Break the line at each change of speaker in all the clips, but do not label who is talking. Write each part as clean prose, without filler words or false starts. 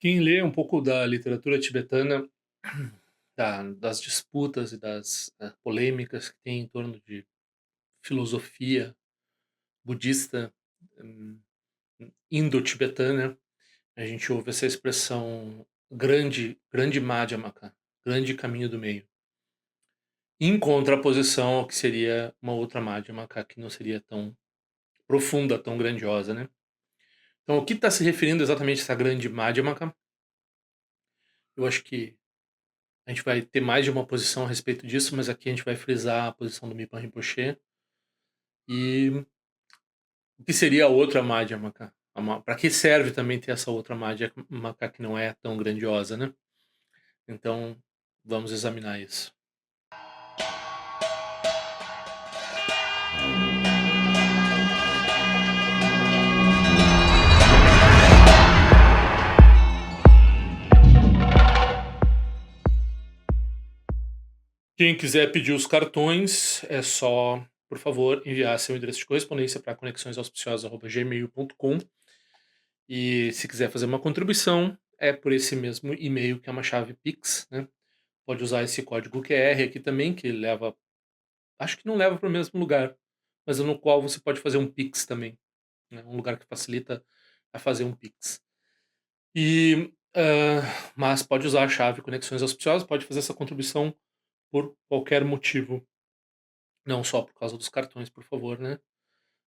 Quem lê um pouco da literatura tibetana, das disputas e das polêmicas que tem em torno de filosofia budista, hum, indo-tibetana, a gente ouve essa expressão grande Madhyamaka, grande caminho do meio, em contraposição ao que seria uma outra Madhyamaka, que não seria tão profunda, tão grandiosa, né? Então, o que está se referindo exatamente a essa grande Madhyamaka? Eu acho que a gente vai ter mais de uma posição a respeito disso, mas aqui a gente vai frisar a posição do Mipan Rinpoche e o que seria a outra Madhyamaka. Para que serve também ter essa outra Madhyamaka que não é tão grandiosa, né? Então, vamos examinar isso. Quem quiser pedir os cartões, é só, por favor, enviar seu endereço de correspondência para conexõesauspiciosas@gmail.com. E se quiser fazer uma contribuição, é por esse mesmo e-mail que é uma chave Pix, né? Pode usar esse código QR aqui também, que leva, acho que não leva para o mesmo lugar, mas no qual você pode fazer um Pix também, né? Um lugar que facilita a fazer um Pix. E, mas pode usar a chave Conexões Auspiciosas, pode fazer essa contribuição por qualquer motivo, não só por causa dos cartões, por favor, né?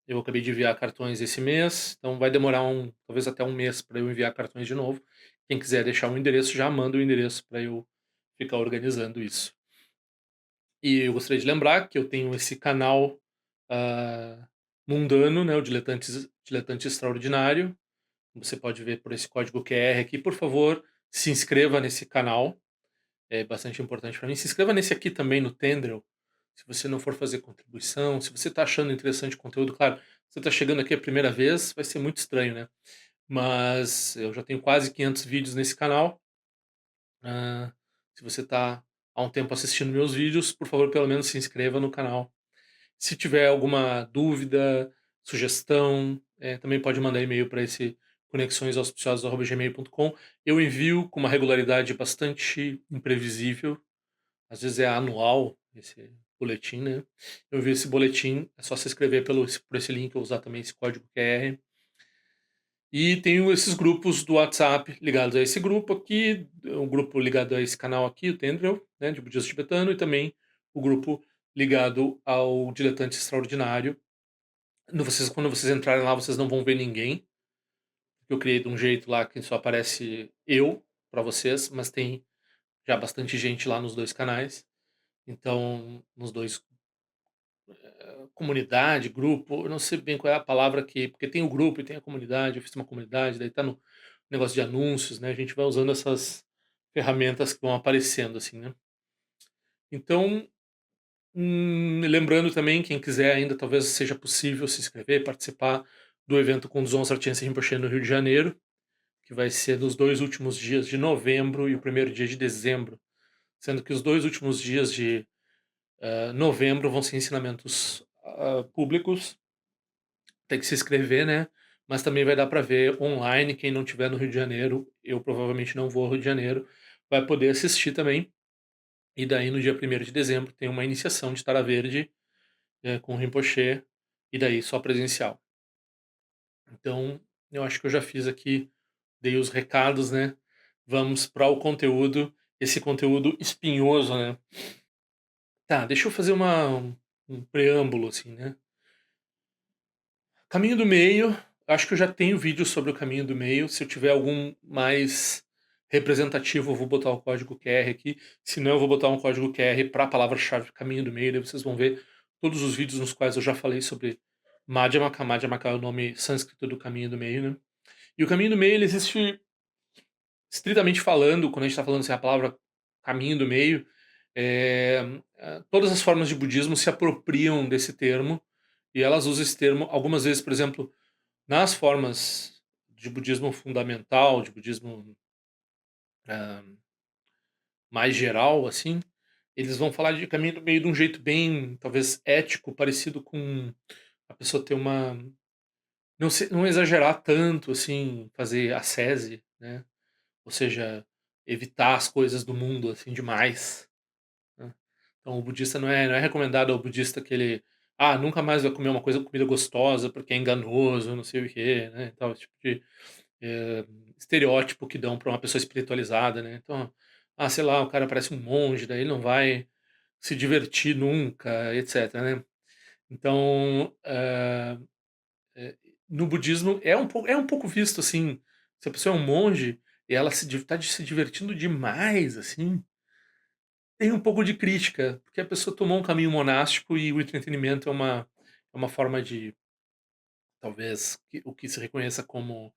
Eu acabei de enviar cartões esse mês, então vai demorar talvez até um mês para eu enviar cartões de novo. Quem quiser deixar um endereço, já manda o endereço para eu ficar organizando isso. E eu gostaria de lembrar que eu tenho esse canal mundano, né, o Diletante Extraordinário. Você pode ver por esse código QR aqui. Por favor, se inscreva nesse canal. É bastante importante para mim. Se inscreva nesse aqui também no Tendril. Se você não for fazer contribuição, se você está achando interessante o conteúdo, claro, você está chegando aqui a primeira vez, vai ser muito estranho, né? Mas eu já tenho quase 500 vídeos nesse canal. Ah, se você está há um tempo assistindo meus vídeos, por favor, pelo menos se inscreva no canal. Se tiver alguma dúvida, sugestão, também pode mandar e-mail para esse conexõesauspiciosas@gmail.com. Eu envio com uma regularidade bastante imprevisível, às vezes é anual esse boletim, né? Eu envio esse boletim, é só se inscrever por esse link ou usar também esse código QR. E tenho esses grupos do WhatsApp ligados a esse grupo aqui, um grupo ligado a esse canal aqui, o Tendril, né, de budismo tibetano, e também o grupo ligado ao Diletante Extraordinário. Quando vocês entrarem lá, vocês não vão ver ninguém, porque eu criei de um jeito lá que só aparece eu para vocês, mas tem já bastante gente lá nos dois canais. Então, nos dois, comunidade, grupo, eu não sei bem qual é a palavra aqui, porque tem o grupo e tem a comunidade, eu fiz uma comunidade, daí tá no negócio de anúncios, né? A gente vai usando essas ferramentas que vão aparecendo, assim, né? Então, lembrando também, quem quiser ainda, talvez seja possível se inscrever, participar do evento com Dzongsa Rinpoche Rinpoche no Rio de Janeiro, que vai ser nos 2 últimos dias de novembro e o primeiro dia de dezembro, sendo que os 2 últimos dias de novembro vão ser ensinamentos públicos, tem que se inscrever, né? Mas também vai dar para ver online, quem não tiver no Rio de Janeiro, eu provavelmente não vou ao Rio de Janeiro, vai poder assistir também. E daí no dia 1º de dezembro tem uma iniciação de Tara Verde com o Rinpoche, e daí só presencial. Então, eu acho que eu já fiz aqui, dei os recados, né? Vamos para o conteúdo, esse conteúdo espinhoso, né? Tá, deixa eu fazer um preâmbulo, assim, né? Caminho do meio, acho que eu já tenho vídeo sobre o caminho do meio. Se eu tiver algum mais representativo, eu vou botar o código QR aqui. Se não, eu vou botar um código QR para a palavra-chave caminho do meio. Daí vocês vão ver todos os vídeos nos quais eu já falei sobre Madhyamaka. Madhyamaka é o nome sânscrito do caminho do meio, né? E o caminho do meio, ele existe, estritamente falando, quando a gente está falando assim, a palavra caminho do meio, é, todas as formas de budismo se apropriam desse termo e elas usam esse termo algumas vezes, por exemplo, nas formas de budismo fundamental, de budismo ah, mais geral, assim, eles vão falar de caminho do meio de um jeito bem, talvez, ético, parecido com a pessoa ter uma. Não exagerar tanto, assim, fazer ascese, né? ou seja, evitar as coisas do mundo, assim, demais, né. Então o budista não é recomendado ao budista que ele, nunca mais vai comer uma comida gostosa, porque é enganoso, não sei o quê, né, e tal, esse tipo de, eh, estereótipo que dão para uma pessoa espiritualizada, né. Então, sei lá, o cara parece um monge, daí ele não vai se divertir nunca, etcétera, né. Então, eh, no budismo é um pouco visto, assim, se a pessoa é um monge e ela se divertindo demais, assim, tem um pouco de crítica, porque a pessoa tomou um caminho monástico e o entretenimento é uma forma de, talvez, o que se reconheça como,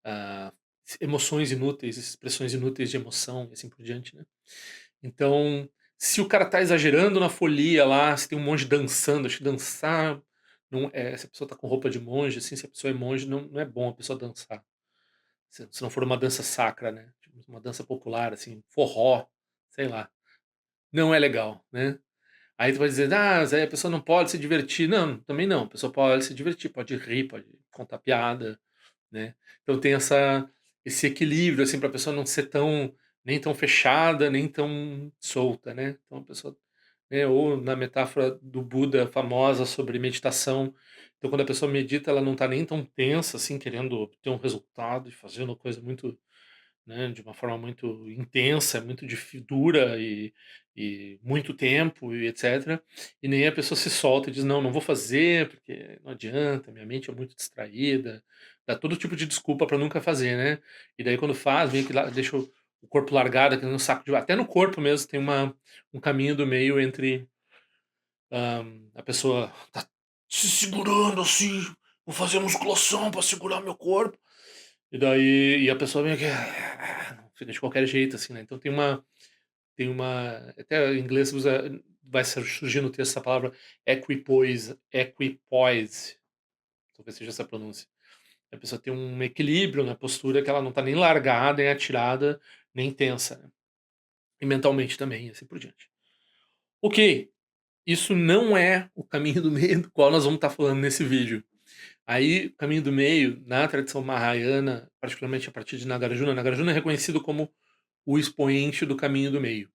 ah, emoções inúteis, expressões inúteis de emoção e assim por diante, né. Então, se o cara tá exagerando na folia lá, se tem um monge dançando, acho que dançar não se a pessoa tá com roupa de monge, assim, se a pessoa é monge, não é bom a pessoa dançar. Se não for uma dança sacra, né, tipo uma dança popular, assim, forró, sei lá, não é legal, né. Aí tu vai dizer: "Ah, mas aí a pessoa não pode se divertir". Não, também não, a pessoa pode se divertir, pode rir, pode contar piada, né. Então tem esse equilíbrio, assim, pra pessoa não ser nem tão fechada, nem tão solta, né. Então a pessoa, né, ou na metáfora do Buda famosa sobre meditação, então quando a pessoa medita, ela não tá nem tão tensa, assim, querendo obter um resultado e fazendo coisa muito, né, de uma forma muito intensa, muito dura e muito tempo e etcétera, e nem a pessoa se solta e diz: "Não, não vou fazer, porque não adianta, minha mente é muito distraída", dá todo tipo de desculpa para nunca fazer, né. E daí quando faz, meio que deixa o corpo largado, aquele no saco de até no corpo mesmo tem um caminho do meio entre, a pessoa tá se segurando assim: "Vou fazer musculação para segurar meu corpo", e a pessoa meio que fica de qualquer jeito, assim, né. Então tem uma até em inglês vai surgir no texto essa palavra equipoise, talvez seja essa a pronúncia. A pessoa tem um equilíbrio na postura que ela não tá nem largada, nem atirada, nem tensa, né. E mentalmente também, e assim por diante. Ok, isso não é o caminho do meio do qual nós vamos estar falando nesse vídeo. Aí, o caminho do meio, na tradição Mahayana, particularmente a partir de Nagarjuna é reconhecido como o expoente do caminho do meio.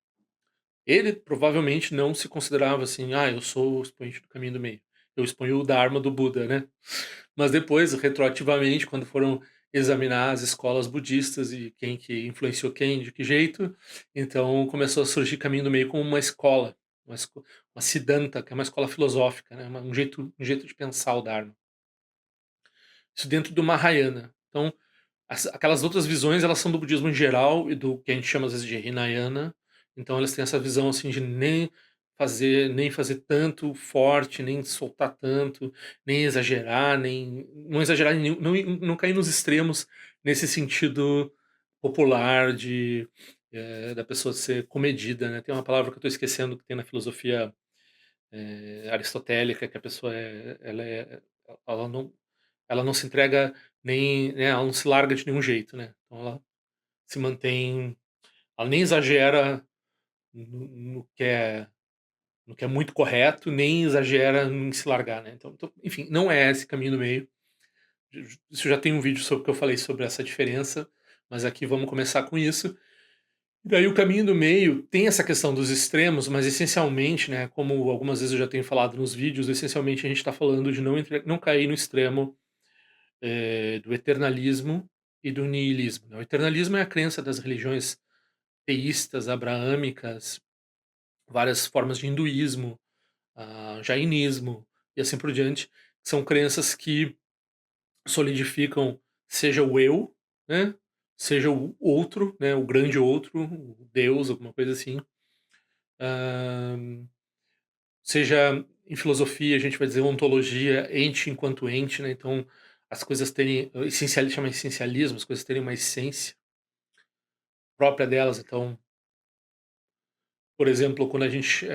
Ele provavelmente não se considerava assim: eu sou o expoente do caminho do meio. Eu exponho o Dharma do Buda, né. Mas depois, retroativamente, quando foram examinar as escolas budistas e quem que influenciou quem, de que jeito, então começou a surgir caminho do meio como uma escola, uma Siddhanta, que é uma escola filosófica, né, um jeito de pensar o Dharma. Isso dentro do Mahayana. Então, aquelas outras visões, elas são do budismo em geral e do que a gente chama às vezes de Hinayana, então elas têm essa visão, assim, de nem fazer tanto forte, nem soltar tanto, nem exagerar, nem não exagerar em nenhum não cair nos extremos nesse sentido popular da pessoa ser comedida, né. Tem uma palavra que eu estou esquecendo que tem na filosofia, aristotélica, que a pessoa ela não se entrega nem, né, ela não se larga de nenhum jeito, né. Então ela se mantém, ela nem exagera no que é muito correto, nem exagera em se largar, né. Então, enfim, não é esse caminho do meio. Isso já tem um vídeo sobre que eu falei sobre essa diferença, mas aqui vamos começar com isso. E daí o caminho do meio tem essa questão dos extremos, mas essencialmente, né, como algumas vezes eu já tenho falado nos vídeos, essencialmente a gente está falando de não cair no extremo, do eternalismo e do niilismo, né. O eternalismo é a crença das religiões teístas, abraâmicas, várias formas de hinduísmo, jainismo e assim por diante, são crenças que solidificam seja o eu, né, seja o outro, né, o grande outro, o Deus, alguma coisa assim, hã, seja em filosofia a gente vai dizer ontologia, ente enquanto ente, né, então as coisas terem chama essencialismo, as coisas terem uma essência própria delas. Então, por exemplo, quando a gente,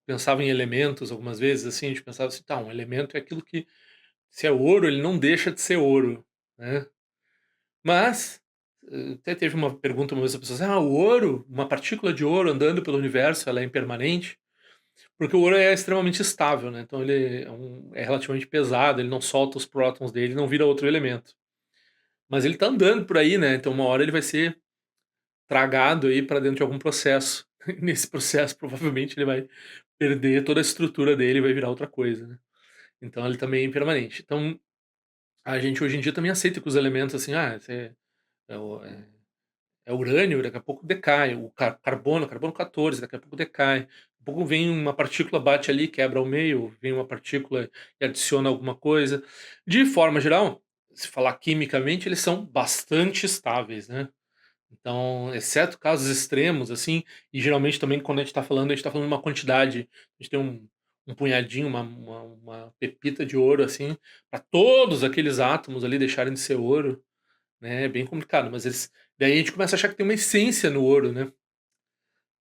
pensava em elementos algumas vezes, assim, a gente pensava assim: "Tá, um elemento é aquilo que, se é ouro, ele não deixa de ser ouro", né. Mas, até teve uma pergunta uma vez a pessoa assim: o ouro, uma partícula de ouro andando pelo universo, ela é impermanente?" Porque o ouro é extremamente estável, né, então ele é relativamente pesado, ele não solta os prótons dele, não vira outro elemento. mas ele tá andando por aí, né, então uma hora ele vai ser tragado aí para dentro de algum processo. Nesse processo, provavelmente, ele vai perder toda a estrutura dele e vai virar outra coisa, né. Então ele também é impermanente. Então, a gente hoje em dia também aceita que os elementos, assim, você é o é urânio, daqui a pouco decai, o carbono 14, daqui a pouco decai. Daqui a pouco vem uma partícula, bate ali, quebra ao meio, vem uma partícula e adiciona alguma coisa. De forma geral, se falar quimicamente, eles são bastante estáveis, né. Então, exceto casos extremos, assim, e geralmente também quando a gente tá falando de uma quantidade, a gente tem um punhadinho, uma pepita de ouro, assim, para todos aqueles átomos ali deixarem de ser ouro, né, é bem complicado, mas eles daí a gente começa a achar que tem uma essência no ouro, né.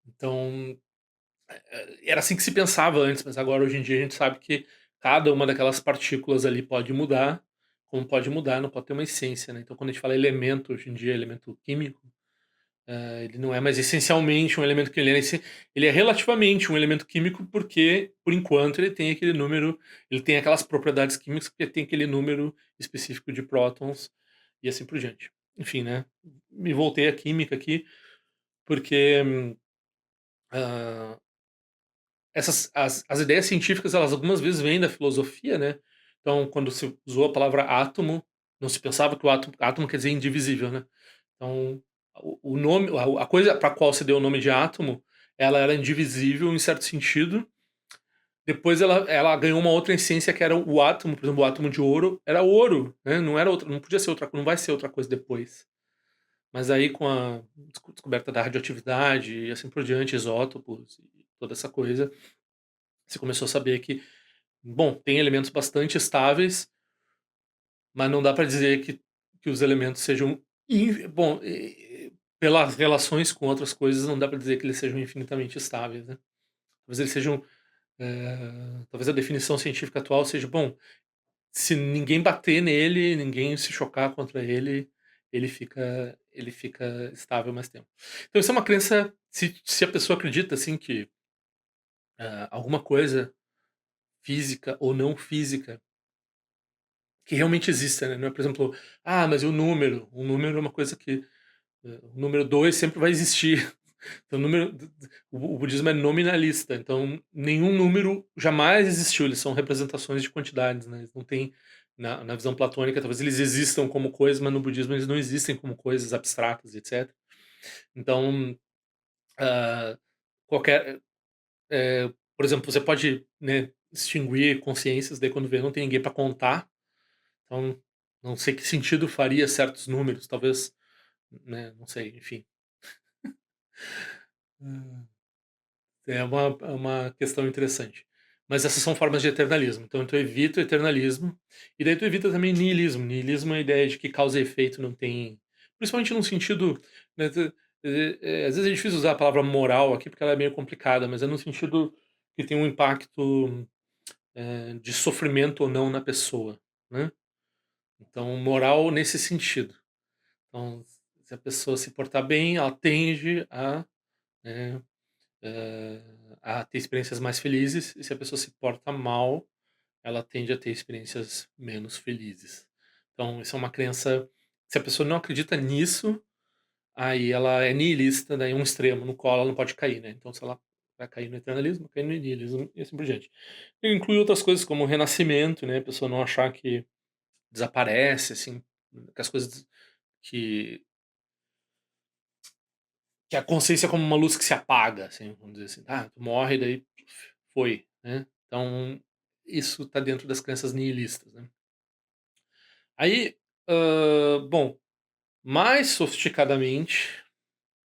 Então, era assim que se pensava antes, mas agora hoje em dia a gente sabe que cada uma daquelas partículas ali pode mudar, como pode mudar, não pode ter uma essência, né. Então quando a gente fala elemento hoje em dia, elemento químico, ele não é mais essencialmente um elemento que ele é relativamente um elemento químico, porque, por enquanto, ele tem aquele número, ele tem aquelas propriedades químicas, porque tem aquele número específico de prótons e assim por diante. Enfim, né, me voltei à química aqui, porque, hã, as ideias científicas, elas algumas vezes vêm da filosofia, né, então quando se usou a palavra átomo, não se pensava que o átomo quer dizer indivisível, né. Então, o nome a coisa para qual se deu o nome de átomo, ela era indivisível em certo sentido, depois ela ganhou uma outra essência que era o átomo, por exemplo, o átomo de ouro era ouro, né, não era outra, não podia ser outra, não vai ser outra coisa depois. Mas aí com a descoberta da radioatividade e assim por diante, isótopos e toda essa coisa, você começou a saber que, bom, tem elementos bastante estáveis, mas não dá para dizer que os elementos sejam bom, pelas relações com outras coisas, não dá para dizer que eles sejam infinitamente estáveis, né. Talvez eles sejam, talvez a definição científica atual seja: bom, se ninguém bater nele, ninguém se chocar contra ele, ele fica estável mais tempo. Então isso é uma crença, se a pessoa acredita, assim, que, alguma coisa física ou não física que realmente exista, né, não é, por exemplo: "Ah, mas e o número?". O número é uma coisa que, o número 2 sempre vai existir. Então, o número o budismo é nominalista, então nenhum número jamais existiu, eles são representações de quantidades, né, eles não têm na visão platônica, talvez eles existam como coisas, mas no budismo eles não existem como coisas abstratas, etc. Então, hã, qualquer, por exemplo, você pode, né, extinguir consciências, daí quando vê não tem ninguém para contar, então não sei que sentido faria certos números, talvez, né, não sei, enfim. Hum. É uma questão interessante. Mas essas são formas de eternalismo. Então tu evita o eternalismo, e daí tu evita também niilismo. Niilismo é a ideia de que causa e efeito não tem, principalmente num sentido, né, às vezes é difícil usar a palavra moral aqui, porque ela é meio complicada, mas é no sentido que tem um impacto, de sofrimento ou não na pessoa, né. Então moral nesse sentido. Então, se a pessoa se portar bem, ela tende a, né, eh, a ter experiências mais felizes, e se a pessoa se porta mal, ela tende a ter experiências menos felizes. Então, isso é uma crença, se a pessoa não acredita nisso, aí ela é niilista, daí um extremo no qual ela não pode cair, né. Então se ela vai cair no eternalismo, cair no niilismo e assim por diante. E inclui outras coisas como o renascimento, né, a pessoa não achar que desaparece, assim, que as coisas que a consciência é como uma luz que se apaga, assim, vamos dizer assim. Ah, tu morre, daí foi, né. Então, isso tá dentro das crenças niilistas, né. Aí, bom, mais sofisticadamente,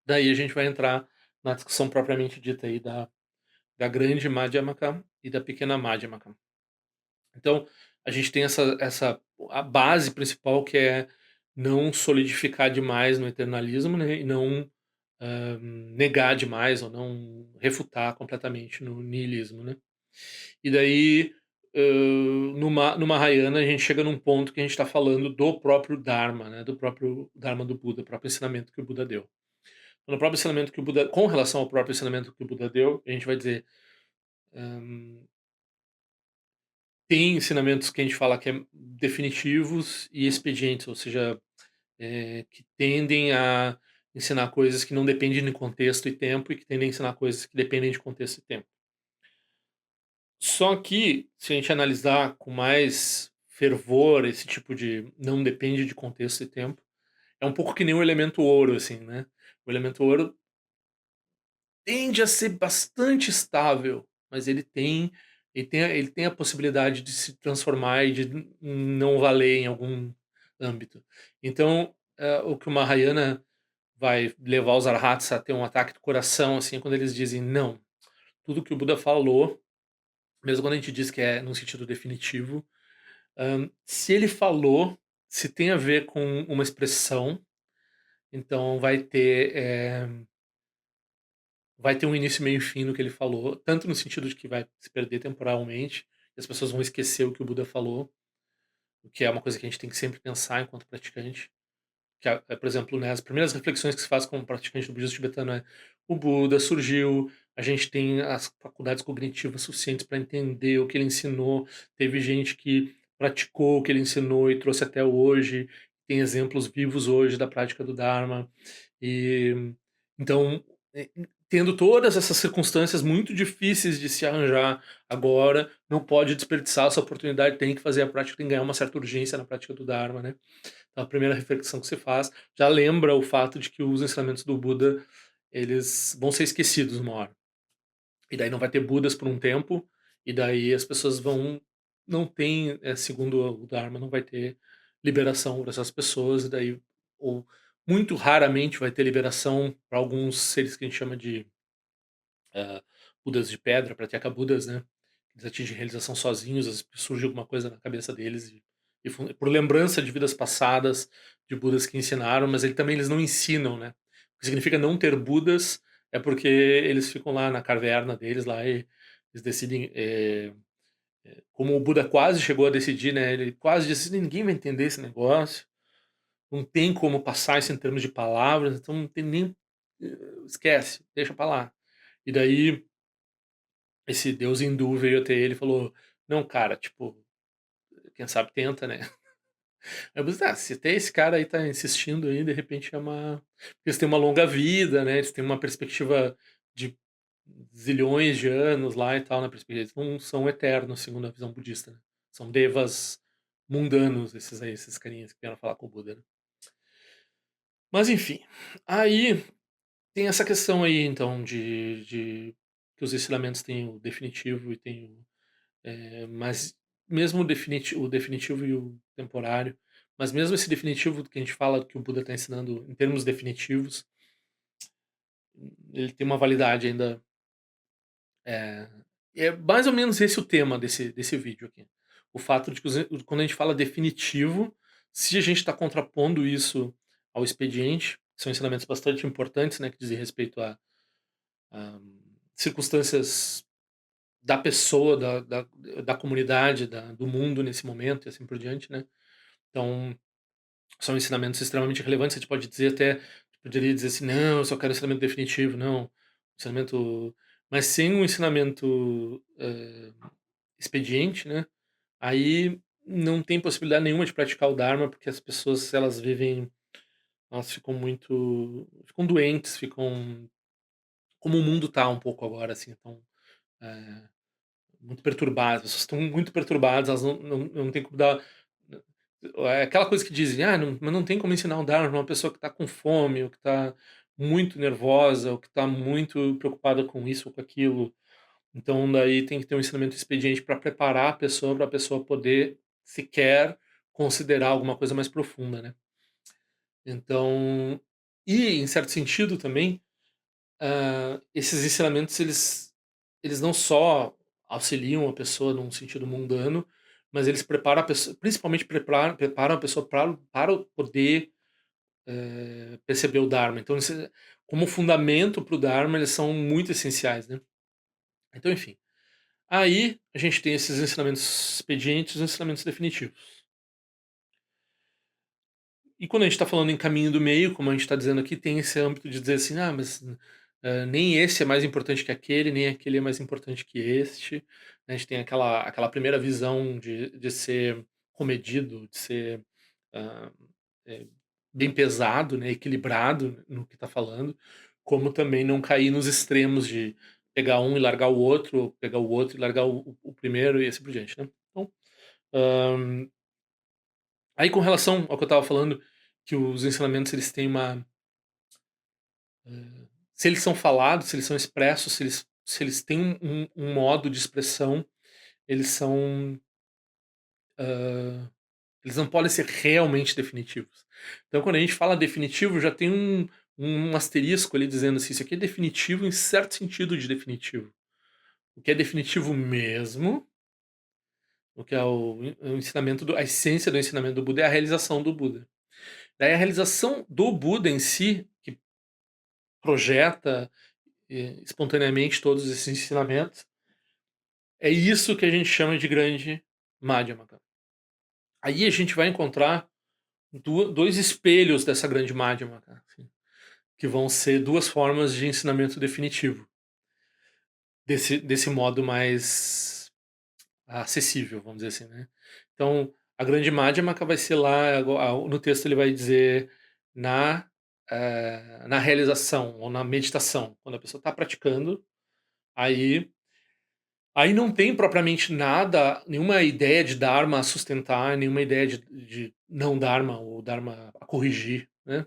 daí a gente vai entrar na discussão propriamente dita aí da grande Madhyamaka e da pequena Madhyamaka. Então, a gente tem essa a base principal, que é não solidificar demais no eternalismo, né, e não, negar demais ou não refutar completamente no niilismo, né. E daí, no Mahayana, a gente chega num ponto que a gente está falando do próprio Dharma, né, do próprio Dharma do Buda, o próprio ensinamento que o Buda deu. No próprio ensinamento que o Buda, com relação ao próprio ensinamento que o Buda deu, a gente vai dizer, hã, tem ensinamentos que a gente fala que é definitivos e expedientes, ou seja, que tendem a ensinar coisas que não dependem de contexto e tempo, e que tendem a ensinar coisas que dependem de contexto e tempo. Só que, se a gente analisar com mais fervor esse tipo de não depende de contexto e tempo, é um pouco que nem o elemento ouro, assim, né. O elemento ouro tende a ser bastante estável, mas ele tem a possibilidade de se transformar e de não valer em algum âmbito. Então, o que o Mahayana vai levar os arhats a ter um ataque do coração, assim, é quando eles dizem: "Não, tudo que o Buda falou, mesmo quando a gente diz que é num sentido definitivo, se ele falou, se tem a ver com uma expressão, então vai ter um início, meio e fim no que ele falou, tanto no sentido de que vai se perder temporalmente, e as pessoas vão esquecer o que o Buda falou, o que é uma coisa que a gente tem que sempre pensar enquanto praticante. Que por exemplo, né, as primeiras reflexões que se faz como praticante do budismo tibetano é: o Buda surgiu, a gente tem as faculdades cognitivas suficientes para entender o que ele ensinou, teve gente que praticou o que ele ensinou e trouxe até hoje, tem exemplos vivos hoje da prática do Dharma. E então, tendo todas essas circunstâncias muito difíceis de se arranjar agora, não pode desperdiçar essa oportunidade, tem que fazer a prática, tem que ganhar uma certa urgência na prática do Dharma, né. Então a primeira reflexão que você faz, já lembra o fato de que os ensinamentos do Buda, eles vão ser esquecidos uma hora. E daí não vai ter Budas por um tempo, e daí as pessoas não tem, segundo o Dharma, não vai ter liberação para essas pessoas, e daí ou muito raramente vai ter liberação para alguns seres que a gente chama de, Budas de pedra, Pratyeka-Budas, né. Eles atingem realização sozinhos, às vezes surge alguma coisa na cabeça deles por lembrança de vidas passadas, de Budas que ensinaram, mas ele também eles não ensinam, né. O que significa não ter Budas, é porque eles ficam lá na caverna deles lá e eles decidem, como o Buda quase chegou a decidir, né, ele quase disse: "Ninguém vai entender esse negócio, não tem como passar isso em termos de palavras, então não tem nem esquece, deixa pra lá". E daí esse deus hindu veio até ele e falou: "Não, cara, tipo, quem sabe tenta, né". Aí eu pensei: "Ah, se até esse cara aí tá insistindo aí, de repente é uma". Eles têm uma longa vida, né, eles têm uma perspectiva de zilhões de anos lá e tal, na perspectiva eles não são eternos, segundo a visão budista, né. São devas mundanos esses aí, esses carinhas que vieram falar com o Buda, né. Mas enfim, aí tem essa questão aí então de que os ensinamentos têm o definitivo e tem mas mesmo o definitivo e o temporário, mas mesmo esse definitivo que a gente fala que o Buda está ensinando em termos definitivos, ele tem uma validade ainda, eh, é mais ou menos esse o tema desse vídeo aqui. O fato de que quando a gente fala definitivo, se a gente está contrapondo isso ao expediente, que são ensinamentos bastante importantes, né, que dizem respeito a circunstâncias da pessoa, da comunidade, do mundo nesse momento e assim por diante, né. Então, são ensinamentos extremamente relevantes, a gente pode dizer até poderia dizer assim: "Não, eu só quero ensinamento definitivo", não, ensinamento mas sem um ensinamento, expediente, né, aí não tem possibilidade nenhuma de praticar o dharma, porque as pessoas elas vivem elas ficam doentes, ficam como o mundo tá um pouco agora, assim, então, eh muito perturbadas, as pessoas estão muito perturbadas, elas não têm como dar é aquela coisa que dizem: "Ah, mas não tem como ensinar o Dharma pra uma pessoa que está com fome, ou que está muito nervosa, ou que está muito preocupada com isso ou com aquilo". Então daí tem que ter um ensinamento expediente para preparar a pessoa, para a pessoa poder sequer considerar alguma coisa mais profunda, né. Então em certo sentido também, esses ensinamentos eles não só auxiliam a pessoa num sentido mundano, mas eles preparam a pessoa principalmente preparam a pessoa para o poder, perceber o Dharma. Então como fundamento para o Dharma, eles são muito essenciais, né. Então enfim, aí a gente tem esses ensinamentos expedientes e os ensinamentos definitivos. E quando a gente está falando em caminho do meio, como a gente está dizendo aqui, tem esse âmbito de dizer assim: "Ah, mas, nem esse é mais importante que aquele, nem aquele é mais importante que este". Né, a gente tem aquela primeira visão de ser comedido, de ser, hã, eh, bem pesado, né, equilibrado no que está falando, como também não cair nos extremos de pegar um e largar o outro, ou pegar o outro e largar o primeiro e assim por diante, né. Então, hã, aí com relação ao que eu estava falando, que os ensinamentos eles têm uma se eles são falados, se eles são expressos, se eles têm um modo de expressão, eles são, hã, eles não podem ser realmente definitivos. Então quando a gente fala definitivo, já tem um asterisco ali dizendo assim: "Isso aqui é definitivo em certo sentido de definitivo". O que é definitivo mesmo, o que é o ensinamento do a essência do ensinamento do Buda é a realização do Buda. Daí a realização do Buda em si, que projeta, espontaneamente todos esses ensinamentos, é isso que a gente chama de grande Madhyamaka. Aí a gente vai encontrar 2 espelhos dessa grande Madhyamaka, assim, que vão ser 2 formas de ensinamento definitivo, desse modo mais acessível, vamos dizer assim, né. Então, a grande Madhyamaka vai ser lá no texto ele vai dizer na, na realização ou na meditação, quando a pessoa está praticando, aí não tem propriamente nada, nenhuma ideia de dharma a sustentar, nenhuma ideia de não dharma ou dharma a corrigir, né.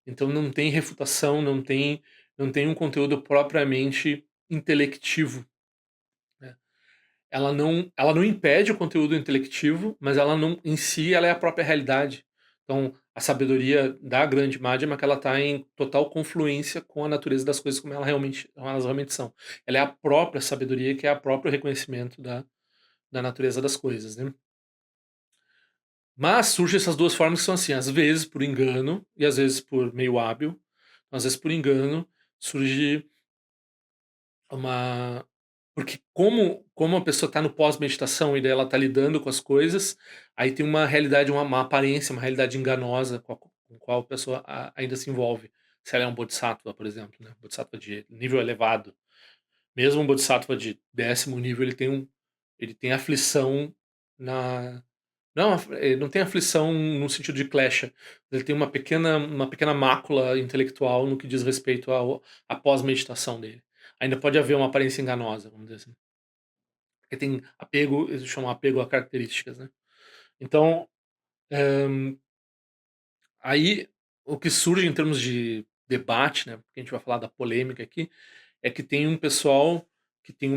Então não tem refutação, não tem um conteúdo propriamente intelectivo, né. Ela não impede o conteúdo intelectivo, mas ela não em si, ela é a própria realidade. Então, a sabedoria da grande Madhyamaka, que ela está em total confluência com a natureza das coisas como elas realmente são. Ela é a própria sabedoria, que é a próprio reconhecimento da natureza das coisas, né. Mas surgem essas 2 formas que são assim, às vezes por engano e às vezes por meio hábil. Às vezes por engano, surge uma porque como a pessoa está no pós-meditação e daí ela está lidando com as coisas, aí tem uma realidade, uma aparência, uma realidade enganosa com a qual a pessoa ainda se envolve. Se ela é um bodhisattva, por exemplo, né, bodhisattva de nível elevado. Mesmo um bodhisattva de 10º nível, ele tem aflição na não, ele não tem aflição no sentido de klesha, ele tem uma pequena mácula intelectual no que diz respeito à pós-meditação dele. Ainda pode haver uma aparência enganosa, vamos dizer assim, porque tem apego, eles chamam apego a características, né. Então, hã, aí o que surge em termos de debate, né, porque a gente vai falar da polêmica aqui, é que tem um pessoal que tem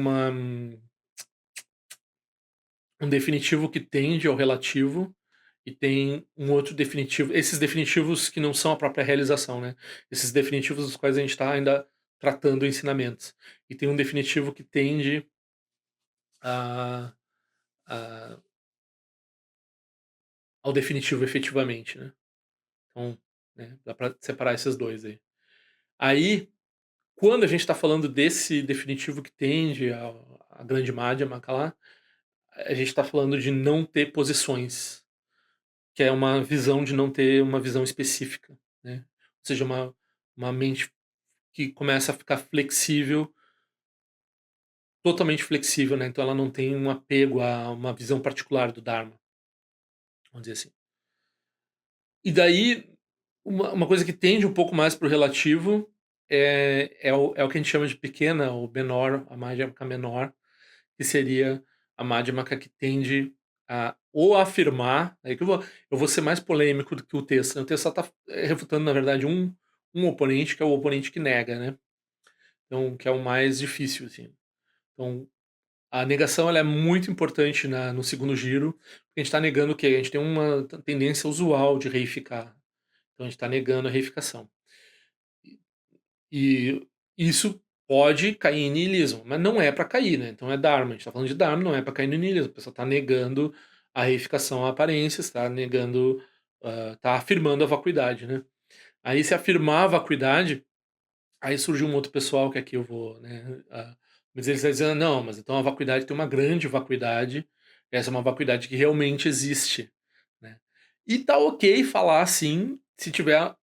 um definitivo que tende ao relativo e tem um outro definitivo, esses definitivos que não são a própria realização, né, esses definitivos dos quais a gente está ainda tratando ensinamentos. E tem um definitivo que tende a a ao definitivo efetivamente, né. Então, né, dá para separar esses 2 aí. Aí, quando a gente está falando desse definitivo que tende ao à grande Madhyamaka lá, a gente está falando de não ter posições. Que é uma visão de não ter uma visão específica, né. Ou seja, uma mente que começa a ficar flexível, totalmente flexível, né, então ela não tem um apego a uma visão particular do Dharma, vamos dizer assim. E daí, uma coisa que tende um pouco mais para o relativo, é o que a gente chama de pequena ou menor, a Madhyamaka menor, que seria a Madhyamaka que tende a ou afirmar, aí que eu vou ser mais polêmico do que o texto, né, o texto só está refutando, na verdade, um oponente, que é o oponente que nega, né, então que é o mais difícil, assim. Então, a negação ela é muito importante no segundo giro, porque a gente está negando o quê? A gente tem uma tendência usual de reificar, então a gente está negando a reificação. E isso pode cair em niilismo, mas não é para cair, né, então é Dharma, a gente tá falando de Dharma, não é para cair no niilismo, a pessoa tá negando a reificação à aparência, está negando, tá afirmando a vacuidade, né. Aí se afirmar a vacuidade, aí surge um outro pessoal que aqui eu vou, né, mas eles estão dizendo: "Não, mas então a vacuidade tem uma grande vacuidade, essa é uma vacuidade que realmente existe", né. E tá ok falar assim, se tiver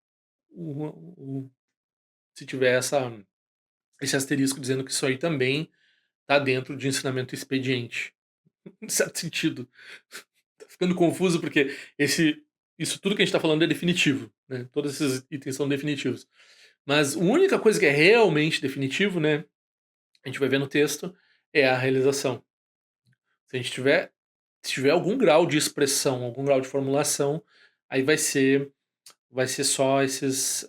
o se tiver esse asterisco dizendo que isso aí também tá dentro de ensinamento expediente, em certo sentido. Tá ficando confuso, porque esse isso tudo que a gente está falando é definitivo, né? Todos esses itens são definitivos. Mas a única coisa que é realmente definitivo, né? A gente vai ver no texto, é a realização. Se a gente tiver, se tiver algum grau de expressão, algum grau de formulação, aí vai ser só esses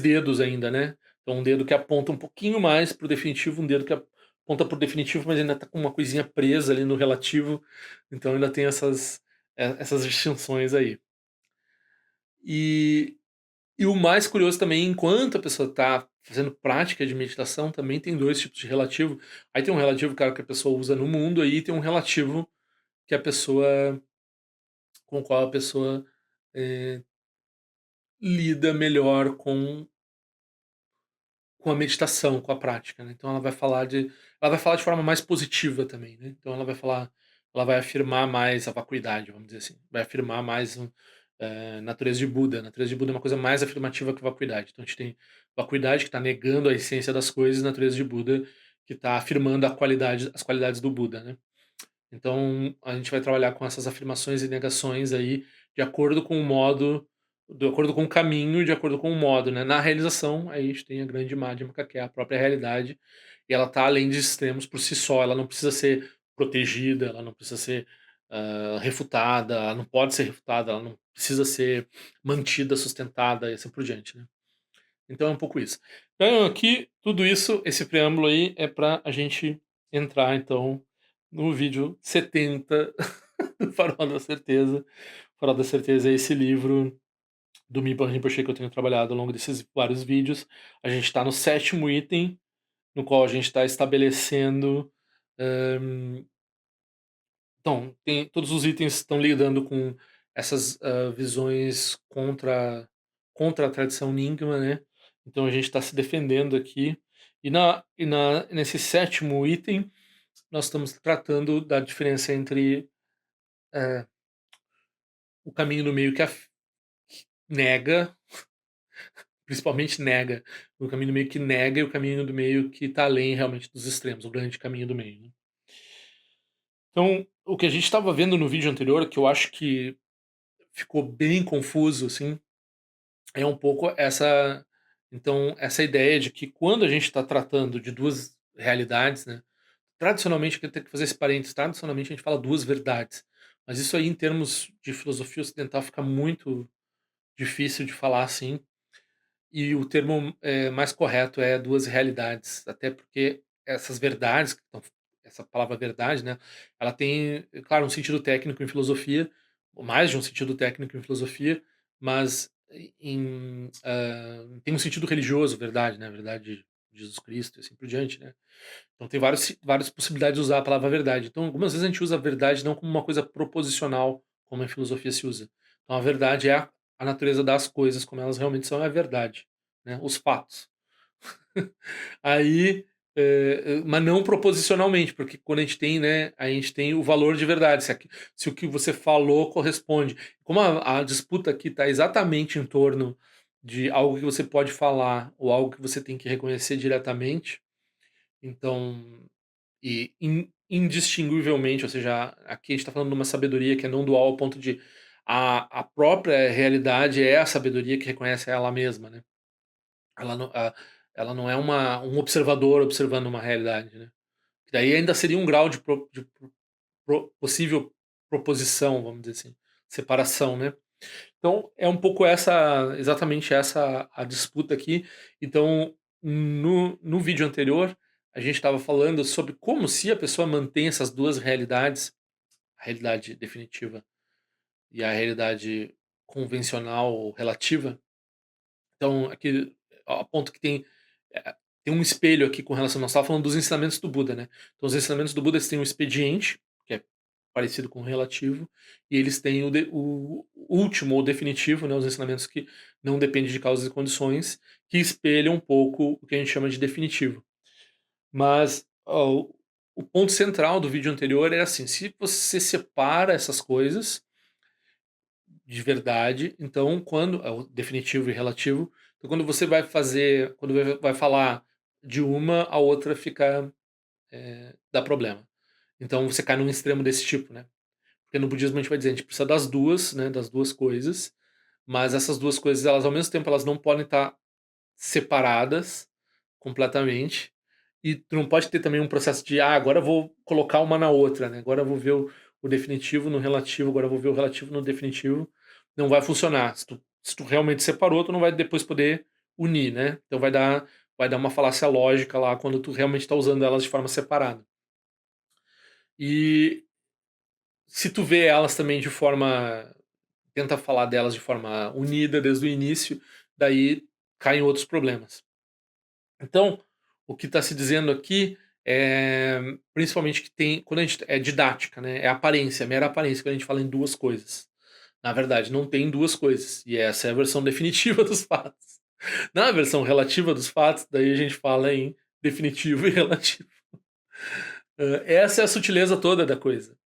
dedos ainda, né? Então um dedo que aponta um pouquinho mais para o definitivo, um dedo que aponta para o definitivo, mas ainda está com uma coisinha presa ali no relativo. Então ainda tem essas distinções aí. E, e o mais curioso também, enquanto a pessoa está fazendo prática de meditação, também tem dois tipos de relativo. Aí tem um relativo, cara, que a pessoa usa no mundo, aí tem um relativo que a pessoa, com o qual a pessoa eh, lida melhor com a meditação, com a prática, né. Então ela vai falar de forma mais positiva também, né. Então ela vai afirmar mais a vacuidade, vamos dizer assim, vai afirmar mais natureza de Buda. A natureza de Buda é uma coisa mais afirmativa que vacuidade. Então a gente tem vacuidade que está negando a essência das coisas, e natureza de Buda que está afirmando as qualidades do Buda, né. Então, a gente vai trabalhar com essas afirmações e negações aí, de acordo com o modo, de acordo com o caminho, de acordo com o modo, né. Na realização, aí a gente tem a grande Madhyamaka, que é a própria realidade, e ela tá além de extremos por si só, ela não precisa ser protegida, ela não precisa ser, refutada, ela não pode ser refutada, ela não precisa ser mantida, sustentada e assim por diante, né. Então é um pouco isso. Então aqui, tudo isso, esse preâmbulo aí é para a gente entrar então no vídeo 70 do Farol da Certeza. Farol da Certeza é esse livro do Minpo Rinpoche que eu tenho trabalhado ao longo desses vários vídeos. A gente está no sétimo item, no qual a gente está estabelecendo. hum, então, todos os itens estão lidando com essas visões contra a tradição Nyingma, né? Então a gente está se defendendo aqui. Nesse sétimo item, nós estamos tratando da diferença entre eh, o caminho do meio que nega, principalmente nega, o caminho do meio que nega e o caminho do meio que está além realmente dos extremos, o grande caminho do meio, né? Então, o que a gente estava vendo no vídeo anterior, que eu acho que ficou bem confuso, assim, é um pouco essa ideia de que quando a gente está tratando de duas realidades, né, tradicionalmente, que tem que fazer esse parênteses, tradicionalmente a gente fala duas verdades, mas isso aí em termos de filosofia ocidental fica muito difícil de falar assim, e o termo mais correto é duas realidades, até porque essas verdades, essa palavra verdade, né, ela tem, claro, um sentido técnico em filosofia, ou mais de um sentido técnico em filosofia, mas tem um sentido religioso, verdade, né, verdade de Jesus Cristo e assim por diante, né. Então tem várias possibilidades de usar a palavra verdade. Então algumas vezes a gente usa a verdade não como uma coisa proposicional, como em filosofia se usa. Então a verdade é a natureza das coisas como elas realmente são, é a verdade, né, os fatos. Aí, mas não proposicionalmente, porque quando a gente tem, né, a gente tem o valor de verdade, se o que você falou corresponde. Como a disputa aqui está exatamente em torno de algo que você pode falar ou algo que você tem que reconhecer diretamente, então, e indistinguivelmente, ou seja, aqui a gente está falando de uma sabedoria que é não dual ao ponto de a própria realidade é a sabedoria que reconhece ela mesma, né? Ela não, ela não é um observador observando uma realidade, né? Que daí ainda seria um grau de possível proposição, vamos dizer assim, separação, né? Então é um pouco exatamente essa a disputa aqui. Então, no vídeo anterior, a gente estava falando sobre como se a pessoa mantém essas duas realidades, a realidade definitiva e a realidade convencional ou relativa. Então, aqui, a ponto que tem um espelho aqui com relação, nós estávamos falando dos ensinamentos do Buda, né? Então, os ensinamentos do Buda, eles têm um expediente, que é parecido com o relativo, e eles têm o último ou definitivo, né? Os ensinamentos que não dependem de causas e condições, que espelham um pouco o que a gente chama de definitivo. Mas o ponto central do vídeo anterior é assim: se você separa essas coisas de verdade. Então, quando é o definitivo e relativo, então quando você vai fazer, quando vai falar de uma, a outra fica dá problema. Então você cai num extremo desse tipo, né? porque no budismo a gente vai dizer, a gente precisa das duas, né, das duas coisas, mas essas duas coisas, elas ao mesmo tempo, elas não podem estar separadas completamente, e tu não pode ter também um processo de, agora eu vou colocar uma na outra, né? Agora eu vou ver o definitivo no relativo, agora eu vou ver o relativo no definitivo. Não vai funcionar. Se tu realmente separou, tu não vai depois poder unir, né? Então vai dar uma falácia lógica lá quando tu realmente está usando elas de forma separada. E se tu vê elas também de forma. Tenta falar delas de forma unida desde o início, daí caem outros problemas. Então, o que está se dizendo aqui é principalmente que tem, quando a gente é didática, né? É aparência, mera aparência, quando a gente fala em duas coisas. Na verdade, não tem duas coisas, e essa é a versão definitiva dos fatos. Na versão relativa dos fatos, daí a gente fala em definitivo e relativo. Essa é a sutileza toda da coisa.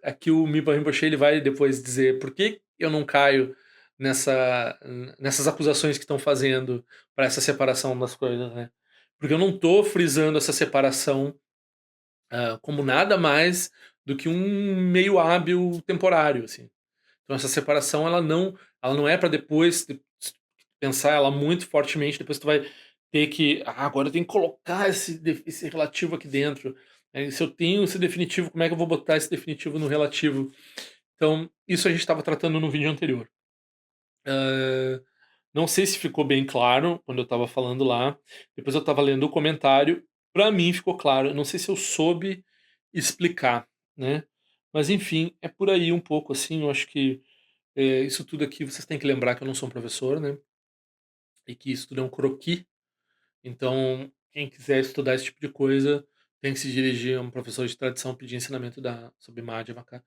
Aqui o Mipa Rinpoche ele vai depois dizer por que eu não caio nessas acusações que estão fazendo para essa separação das coisas, né? Porque eu não estou frisando essa separação como nada mais do que um meio hábil temporário, assim. Então essa separação ela não é para depois pensar ela muito fortemente, depois tu vai ter que, agora eu tenho que colocar esse relativo aqui dentro. Se eu tenho esse definitivo, como é que eu vou botar esse definitivo no relativo? Então, isso a gente estava tratando no vídeo anterior. Ah, não sei se ficou bem claro quando eu estava falando lá. Depois eu estava lendo o comentário. Para mim ficou claro. Eu não sei se eu soube explicar, né? Mas enfim, é por aí um pouco assim. Eu acho que isso tudo aqui vocês têm que lembrar que eu não sou um professor, né? E que isso tudo é um croquis. Então, quem quiser estudar esse tipo de coisa tem que se dirigir a um professor de tradição, pedir ensinamento sobre Madhyamaka,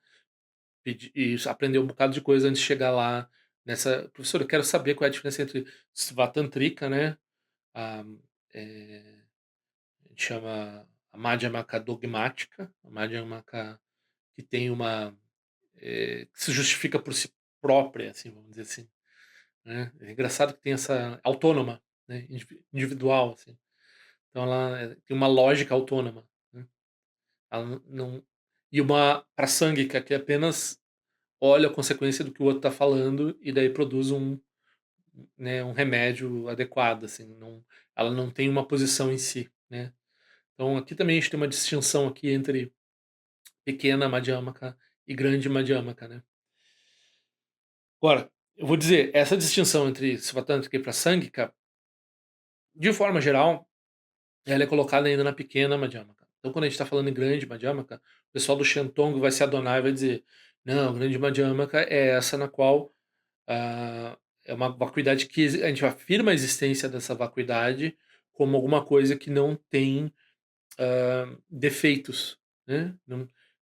e aprender um bocado de coisa antes de chegar lá nessa. Professor, eu quero saber qual é a diferença entre Svatantrika, né? A, é, a gente chama a Madhyamaka dogmática, a Madhyamaka que tem uma. Que se justifica por si própria, assim, vamos dizer assim. Né? É engraçado que tem essa autônoma, né? Individual, assim. Então ela tem uma lógica autônoma. Né? Ela não, e uma prasanguika que apenas olha a consequência do que o outro está falando e daí produz um remédio adequado, assim, ela não tem uma posição em si, né? Então aqui também a gente tem uma distinção aqui entre pequena Madhyamaka e grande Madhyamaka, né? Agora, eu vou dizer, essa distinção entre Svatantrika e Prasangika, de forma geral, ela é colocada ainda na pequena Madhyamaka. Então quando a gente está falando em grande Madhyamaka, o pessoal do Shentong vai se adonar e vai dizer, não, grande Madhyamaka é essa na qual é uma vacuidade que a gente afirma a existência dessa vacuidade como alguma coisa que não tem defeitos, né?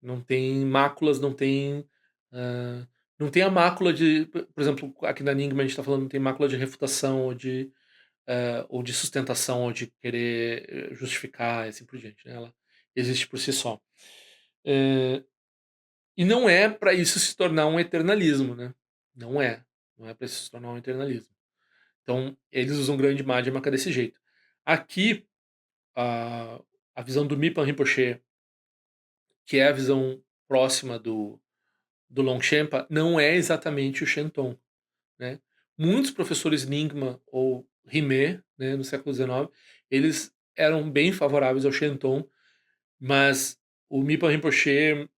Não tem máculas, ah, não tem a mácula de, por exemplo, aqui na Enigma a gente está falando, não tem mácula de refutação ou de sustentação ou de querer justificar e assim por diante, né? Ela existe por si só. E não é para isso se tornar um eternalismo, né? Não é. Não é para isso se tornar um eternalismo. Então, eles usam grande Madhyamaka desse jeito. Aqui, a visão do Mipan Rinpoche, que é a visão próxima do Longchenpa, não é exatamente o Shenton. Né? Muitos professores Nyingma ou Rimé, né, no século XIX, eles eram bem favoráveis ao Shenton, mas o Mipan Rinpoche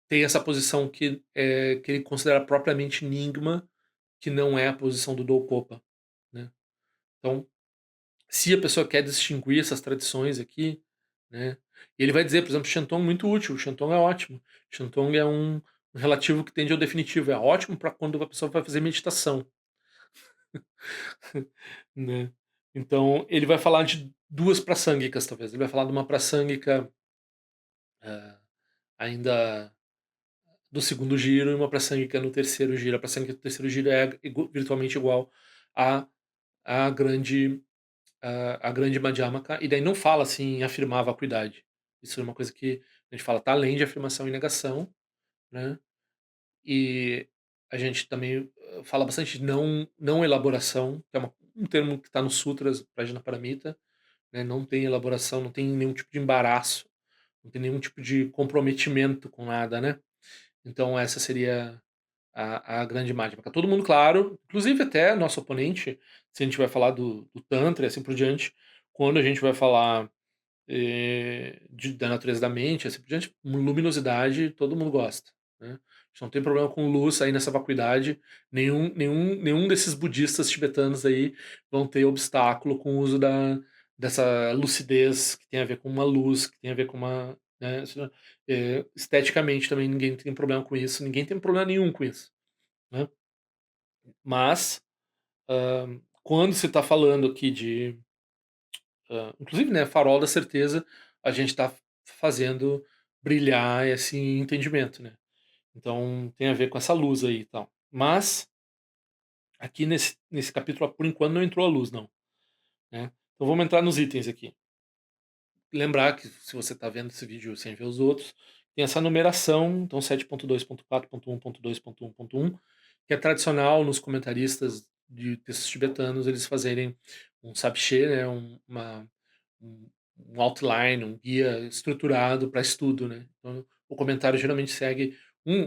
tem essa posição que ele considera propriamente Nyingma, que não é a posição do Dokopa. Né? Então, se a pessoa quer distinguir essas tradições aqui, né? E ele vai dizer, por exemplo, Shenton é muito útil, Shenton é ótimo. Shenton é um relativo que tende ao definitivo, é ótimo para quando a pessoa vai fazer meditação, né? Então, ele vai falar de duas prasanguicas, talvez. Ele vai falar de uma prasanguica ainda do segundo giro e uma prasanguica no terceiro giro. A prasanguica do terceiro giro é virtualmente igual à, à grande a grande Madhyamaka, e daí não fala assim em afirmar a vacuidade. Isso é uma coisa que a gente fala, tá além de afirmação e negação, né? E a gente também fala bastante de não elaboração, que é um termo que está nos sutras, Prajnaparamita, né? Não tem elaboração, não tem nenhum tipo de embaraço não tem nenhum tipo de comprometimento com nada, né. Então essa seria a grande imagem, pra ficar todo mundo claro, inclusive até nosso oponente, se a gente vai falar do tantra e assim por diante, quando a gente vai falar, da natureza da mente, assim por diante, luminosidade todo mundo gosta, né. A gente não tem problema com luz aí nessa vacuidade, nenhum desses budistas tibetanos aí vão ter obstáculo com o uso dessa lucidez que tem a ver com uma luz, que tem a ver com uma, né, esteticamente também ninguém tem problema com isso, ninguém tem problema nenhum com isso, né. Mas, quando se está falando aqui de, inclusive, né, farol da certeza, a gente está fazendo brilhar esse entendimento, né. Então tem a ver com essa luz aí e tal. Mas, aqui nesse capítulo, por enquanto, não entrou a luz não, né. Então vamos entrar nos itens aqui. Lembrar que se você está vendo esse vídeo sem ver os outros, tem essa numeração, então 7.2.4.1.2.1.1, que é tradicional nos comentaristas de textos tibetanos eles fazerem um sabche, né, um um outline, um guia estruturado para estudo, né. Então, o comentário geralmente segue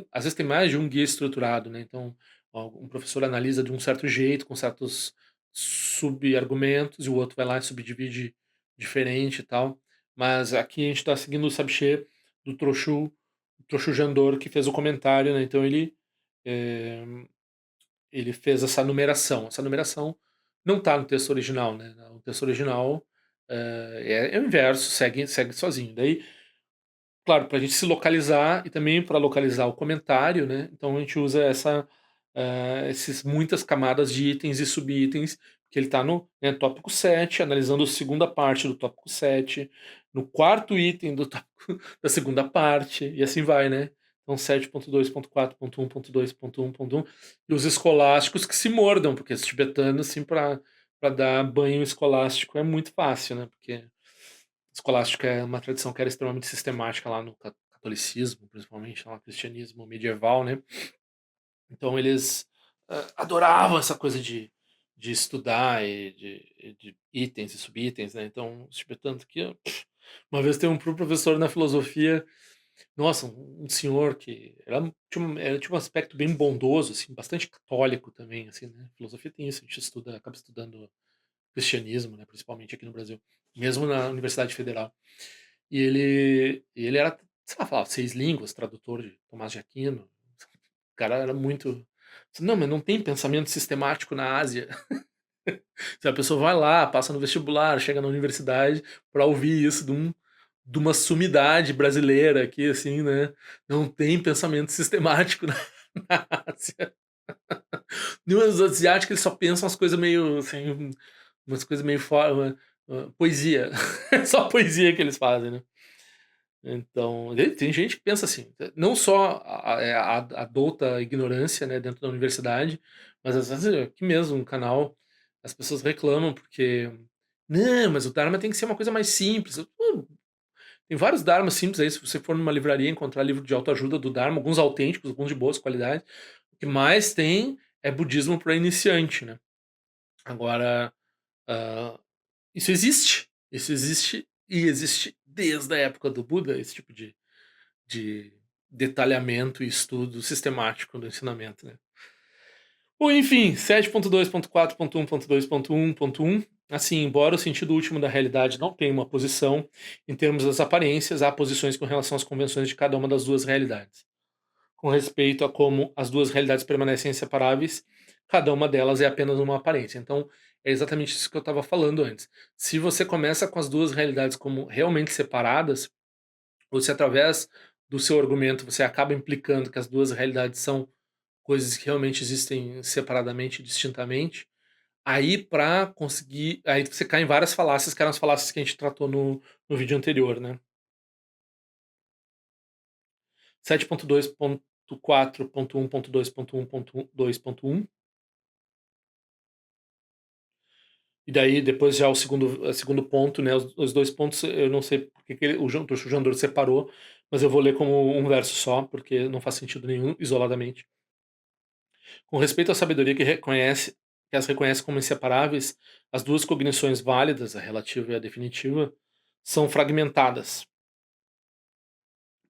às vezes tem mais de um guia estruturado, né, então, um professor analisa de um certo jeito, com certos sub-argumentos, e o outro vai lá e subdivide diferente e tal. Mas aqui a gente está seguindo o sabche do Troshu Jandor, que fez o comentário, né, então eh, ele fez essa numeração. Essa numeração não está no texto original, né, o texto original, é o inverso, segue sozinho. Daí, claro, para a gente se localizar e também para localizar o comentário, né, então a gente usa esses muitas camadas de itens e subitens, que ele está no, né, tópico 7, analisando a segunda parte do tópico 7, no quarto item do tópico da segunda parte, e assim vai, né. Então 7.2.4.1.2.1.1, e os escolásticos que se mordam, porque os tibetanos, assim, para dar banho escolástico é muito fácil, né, porque escolástica é uma tradição que era extremamente sistemática lá no catolicismo, principalmente lá no cristianismo medieval, né. Então eles, adoravam essa coisa de estudar e de itens e subitens, né. Então os tibetanos aqui, uma vez tem um professor na filosofia, nossa, um senhor que tinha um aspecto bem bondoso, assim, bastante católico também, assim, né. Filosofia tem isso, a gente acaba estudando cristianismo, né, principalmente aqui no Brasil, mesmo na Universidade Federal. E ele era, sei lá, falava 6 línguas, tradutor de Tomás de Aquino. O cara era muito, não, mas não tem pensamento sistemático na Ásia. Se a pessoa vai lá, passa no vestibular, chega na universidade para ouvir isso de uma sumidade brasileira aqui, assim, né, não tem pensamento sistemático na na Ásia. E os asiáticos, eles só pensam umas coisas meio, assim, umas coisas meio fora, poesia. É só poesia que eles fazem, né. Então, tem gente que pensa assim, não só a douta ignorância, né, dentro da universidade, mas às vezes aqui mesmo no canal, as pessoas reclamam porque: "Não, mas o Dharma tem que ser uma coisa mais simples". Tem vários Dharmas simples aí, se você for numa livraria encontrar livro de autoajuda do Dharma, alguns autênticos, alguns de boas qualidades. O que mais tem é budismo para iniciante, né. Agora, hã, isso existe e existe desde a época do Buda, esse tipo de detalhamento e estudo sistemático do ensinamento, né. Ou enfim, 7.2.4.1.2.1.1, assim, embora o sentido último da realidade não tenha uma posição, em termos das aparências, há posições com relação às convenções de cada uma das duas realidades. Com respeito a como as duas realidades permanecem inseparáveis, cada uma delas é apenas uma aparência. Então, é exatamente isso que eu estava falando antes. Se você começa com as duas realidades como realmente separadas, ou se através do seu argumento você acaba implicando que as duas realidades são coisas que realmente existem separadamente, distintamente, aí para conseguir, aí você cai em várias falácias, que eram as falácias que a gente tratou no vídeo anterior, né. 7.2.4.1.2.1.2.1, e daí depois já o segundo ponto, né, os 2 pontos eu não sei porque que o Jandor separou, mas eu vou ler como um verso só, porque não faz sentido nenhum isoladamente. Com respeito à sabedoria que as reconhece como inseparáveis, as duas cognições válidas, a relativa e a definitiva, são fragmentadas.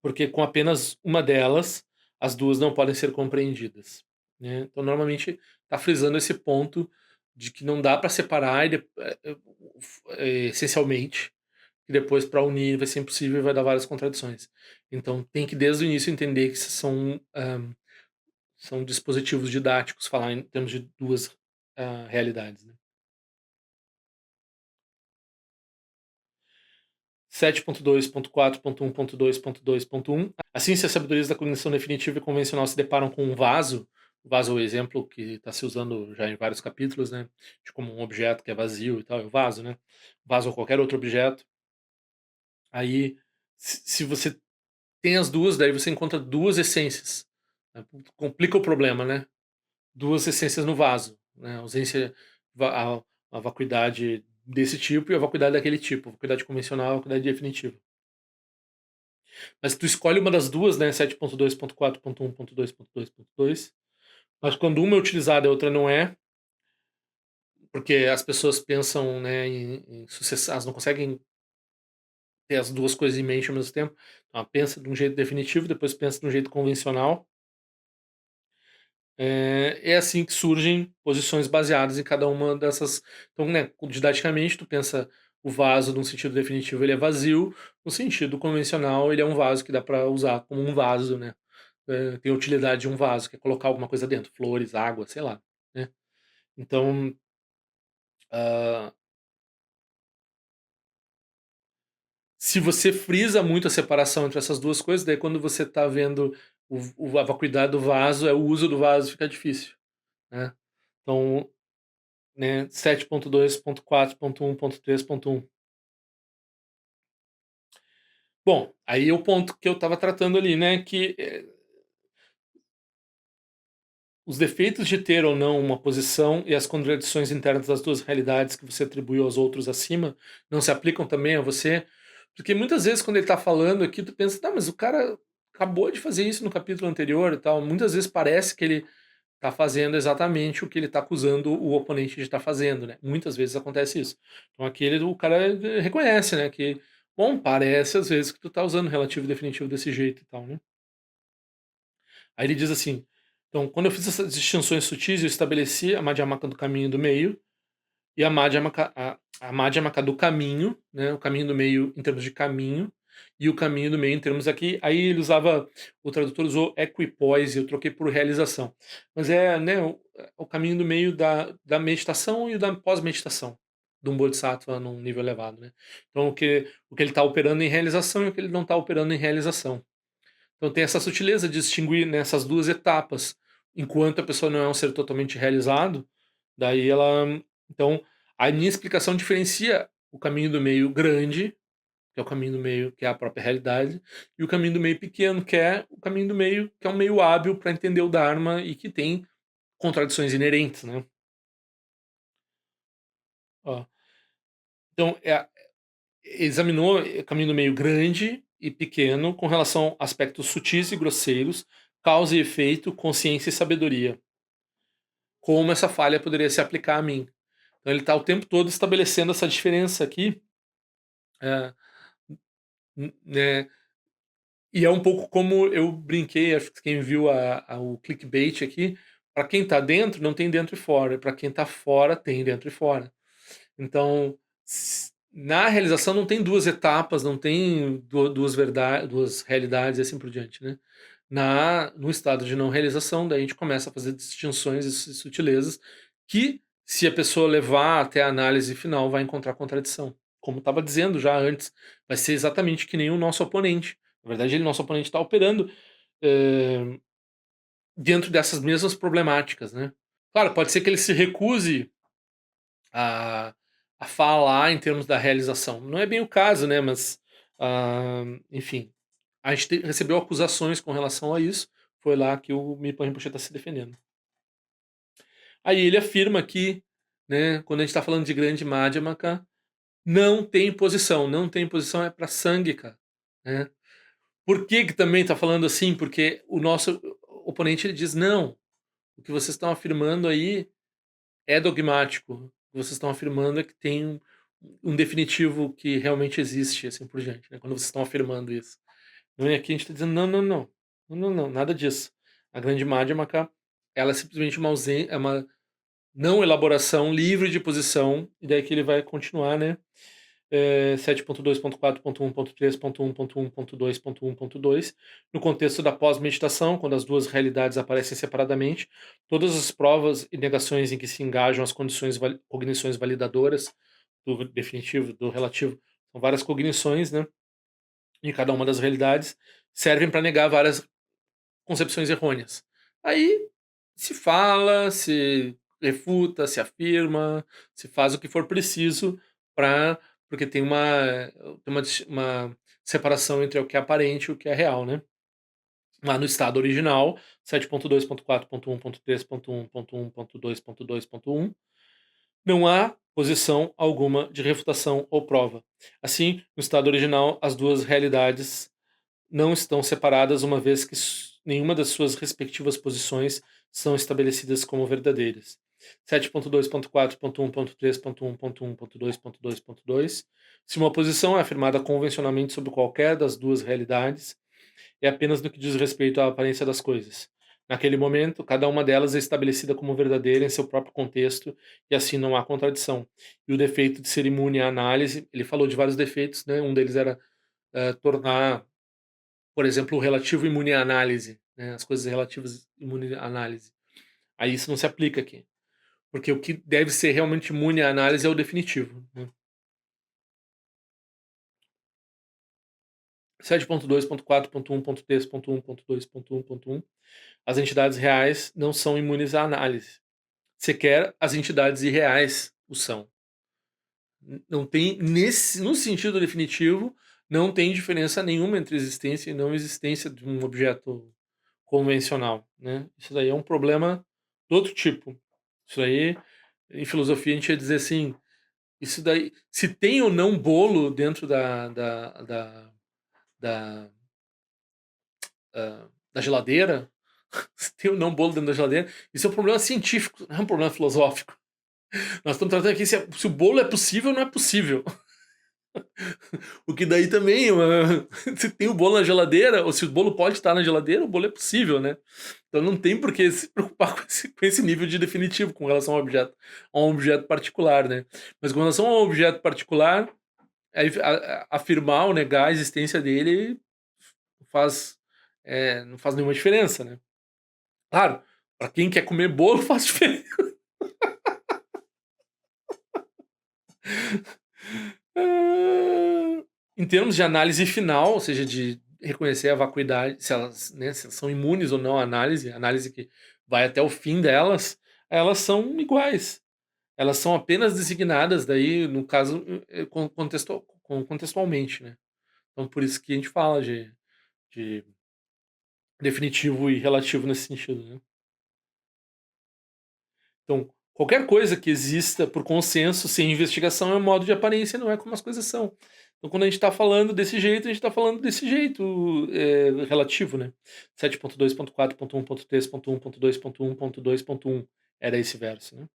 porque com apenas uma delas, as duas não podem ser compreendidas, né. Então normalmente está frisando esse ponto de que não dá para separar essencialmente, e depois para unir vai ser impossível e vai dar várias contradições. Então tem que desde o início entender que são dispositivos didáticos, falar em termos de 2 realidades, né. 7.2.4.1.2.2.1. A ciência e as sabedorias da cognição definitiva e convencional se deparam com um vaso. O vaso é o exemplo que está se usando já em vários capítulos, né, de como um objeto que é vazio e tal, é o vaso, né. Vaso ou qualquer outro objeto. Aí, se você tem as 2, daí você encontra 2 essências, né, complica o problema, né. 2 essências no vaso, né, a ausência va a vacuidade desse tipo e a vacuidade daquele tipo, a vacuidade convencional, a vacuidade definitiva. Mas tu escolhe uma das 2, né, 7.2.4.1.2.2.2, mas quando uma é utilizada e a outra não é, porque as pessoas pensam, né, em sucess elas não conseguem ter as 2 coisas em mente ao mesmo tempo, então ela pensa de um jeito definitivo, depois pensa de um jeito convencional. É assim que surgem posições baseadas em cada uma dessas. Então, né, didaticamente, tu pensa o vaso num sentido definitivo, ele é vazio, no sentido convencional, ele é um vaso que dá para usar como um vaso, né. Tem a utilidade de um vaso, que é colocar alguma coisa dentro, flores, água, sei lá, né. Então, hã, se você frisa muito a separação entre essas 2 coisas, daí quando você tá vendo a vacuidade do vaso, o uso do vaso fica difícil, né. Então, né, 7.2.4.1.3.1. Bom, aí é o ponto que eu estava tratando ali, né, que, os defeitos de ter ou não uma posição e as contradições internas das 2 realidades que você atribuiu aos outros acima, não se aplicam também a você? Porque muitas vezes quando ele está falando aqui, tu pensa: "Tá, mas o cara acabou de fazer isso no capítulo anterior e tal", muitas vezes parece que ele tá fazendo exatamente o que ele tá acusando o oponente de estar fazendo, né, muitas vezes acontece isso. Então aqui o cara reconhece, né, que: "Bom, parece às vezes que tu tá usando relativo e definitivo desse jeito e tal, né". Aí ele diz assim: "Então, quando eu fiz essas distinções sutis, eu estabeleci a Madhyamaka do caminho do meio e a Madhyamaka do caminho, né, o caminho do meio em termos de caminho, e o caminho do meio em termos aqui". Aí ele usava, o tradutor usou equipoise, eu troquei por realização. Mas é, né, o caminho do meio da meditação e o da pós-meditação, de um bodhisattva num nível elevado, né. Então o que ele está operando em realização e o que ele não está operando em realização. Então tem essa sutileza de distinguir nessas 2 etapas, enquanto a pessoa não é um ser totalmente realizado, daí ela, então, a minha explicação diferencia o caminho do meio grande, que é o caminho do meio que é a própria realidade, e o caminho do meio pequeno, que é o caminho do meio, que é um meio hábil para entender o Dharma e que tem contradições inerentes, né. Ó, então examinou o caminho do meio grande e pequeno com relação a aspectos sutis e grosseiros, causa e efeito, consciência e sabedoria. Como essa falha poderia se aplicar a mim. Então ele está o tempo todo estabelecendo essa diferença aqui, eh, né, e é um pouco como eu brinquei, acho que quem viu o clickbait aqui, para quem está dentro não tem dentro e fora, para quem está fora tem dentro e fora. Então, na realização não tem 2 etapas, não tem 2 realidades e assim por diante, né. No estado de não realização, daí a gente começa a fazer distinções e sutilezas que, se a pessoa levar até a análise final, vai encontrar contradição. Como estava dizendo já antes, vai ser exatamente que nem o nosso oponente. Na verdade, nosso oponente está operando, eh, dentro dessas mesmas problemáticas, né. Claro, pode ser que ele se recuse a a falar em termos da realização. Não é bem o caso, né, mas, enfim, a gente recebeu acusações com relação a isso, foi lá que o Mipo Rinpoche está se defendendo. Aí ele afirma que, né, quando a gente está falando de grande Madhyamaka, não tem posição, não tem posição é para Sangika, né. Por que que também está falando assim? Porque o nosso oponente ele diz: "Não, o que vocês estão afirmando aí é dogmático. O que vocês estão afirmando é que tem um definitivo que realmente existe, assim por diante, né, quando vocês estão afirmando isso". Não, e aqui a gente está dizendo: "Não, não, não. Não, não, não, nada disso". A grande Madhyamaka, ela é simplesmente uma não elaboração livre de posição, e daí que ele vai continuar, né, 7.2.4.1.3.1.1.2.1.2. No contexto da pós-meditação, quando as duas realidades aparecem separadamente, todas as provas e negações em que se engajam as cognições validadoras do definitivo, do relativo, são várias cognições, né, em cada uma das realidades, servem para negar várias concepções errôneas. Aí se fala, se refuta, se afirma, se faz o que for preciso para, porque tem uma separação entre o que é aparente e o que é real, né? Lá no estado original, 7.2.4.1.3.1.1.2.2.1, não há posição alguma de refutação ou prova. Assim, no estado original, as duas realidades não estão separadas, uma vez que nenhuma das suas respectivas posições são estabelecidas como verdadeiras. 7.2.4.1.3.1.1.2.2.2. Se uma posição é afirmada convencionalmente sobre qualquer das duas realidades, é apenas no que diz respeito à aparência das coisas. Naquele momento, cada uma delas é estabelecida como verdadeira em seu próprio contexto, e assim não há contradição. E o defeito de ser imune à análise, ele falou de vários defeitos, né? Um deles era tornar, por exemplo, o relativo imune à análise, né, as coisas relativas imune à análise. Aí isso não se aplica aqui, porque o que deve ser realmente imune à análise é o definitivo, né. 7.2.4.1.3.1.2.1.1. As entidades reais não são imunes à análise. Sequer as entidades irreais o são. Não tem, no sentido definitivo, não tem diferença nenhuma entre existência e não existência de um objeto convencional, né. Isso daí é um problema do outro tipo. Isso aí, em filosofia, a gente ia dizer assim: isso daí, se tem ou não bolo dentro da, da geladeira, se tem ou não bolo dentro da geladeira, isso é um problema científico, não é um problema filosófico. Nós estamos tratando aqui se o bolo é possível ou não é possível. O que daí também, se tem o bolo na geladeira, ou se o bolo pode estar na geladeira, o bolo é possível, né? Então não tem por que se preocupar com esse nível de definitivo com relação a um objeto particular, né? Mas com relação a um objeto particular, aí afirmar ou negar a existência dele faz, não faz nenhuma diferença, né? Claro, para quem quer comer bolo faz diferença. Ah, em termos de análise final, ou seja, de reconhecer a vacuidade, se elas, né, se elas são imunes ou não à análise que vai até o fim delas, elas são iguais. Elas são apenas designadas daí, no caso, contextualmente, né. Então por isso que a gente fala de definitivo e relativo nesse sentido, né. Então, qualquer coisa que exista por consenso, sem investigação, é um modo de aparência, não é como as coisas são. Então, quando a gente está falando desse jeito, a gente está falando desse jeito, relativo, né? 7.2.4.1.3.1.2.1.2.1 era esse verso, né?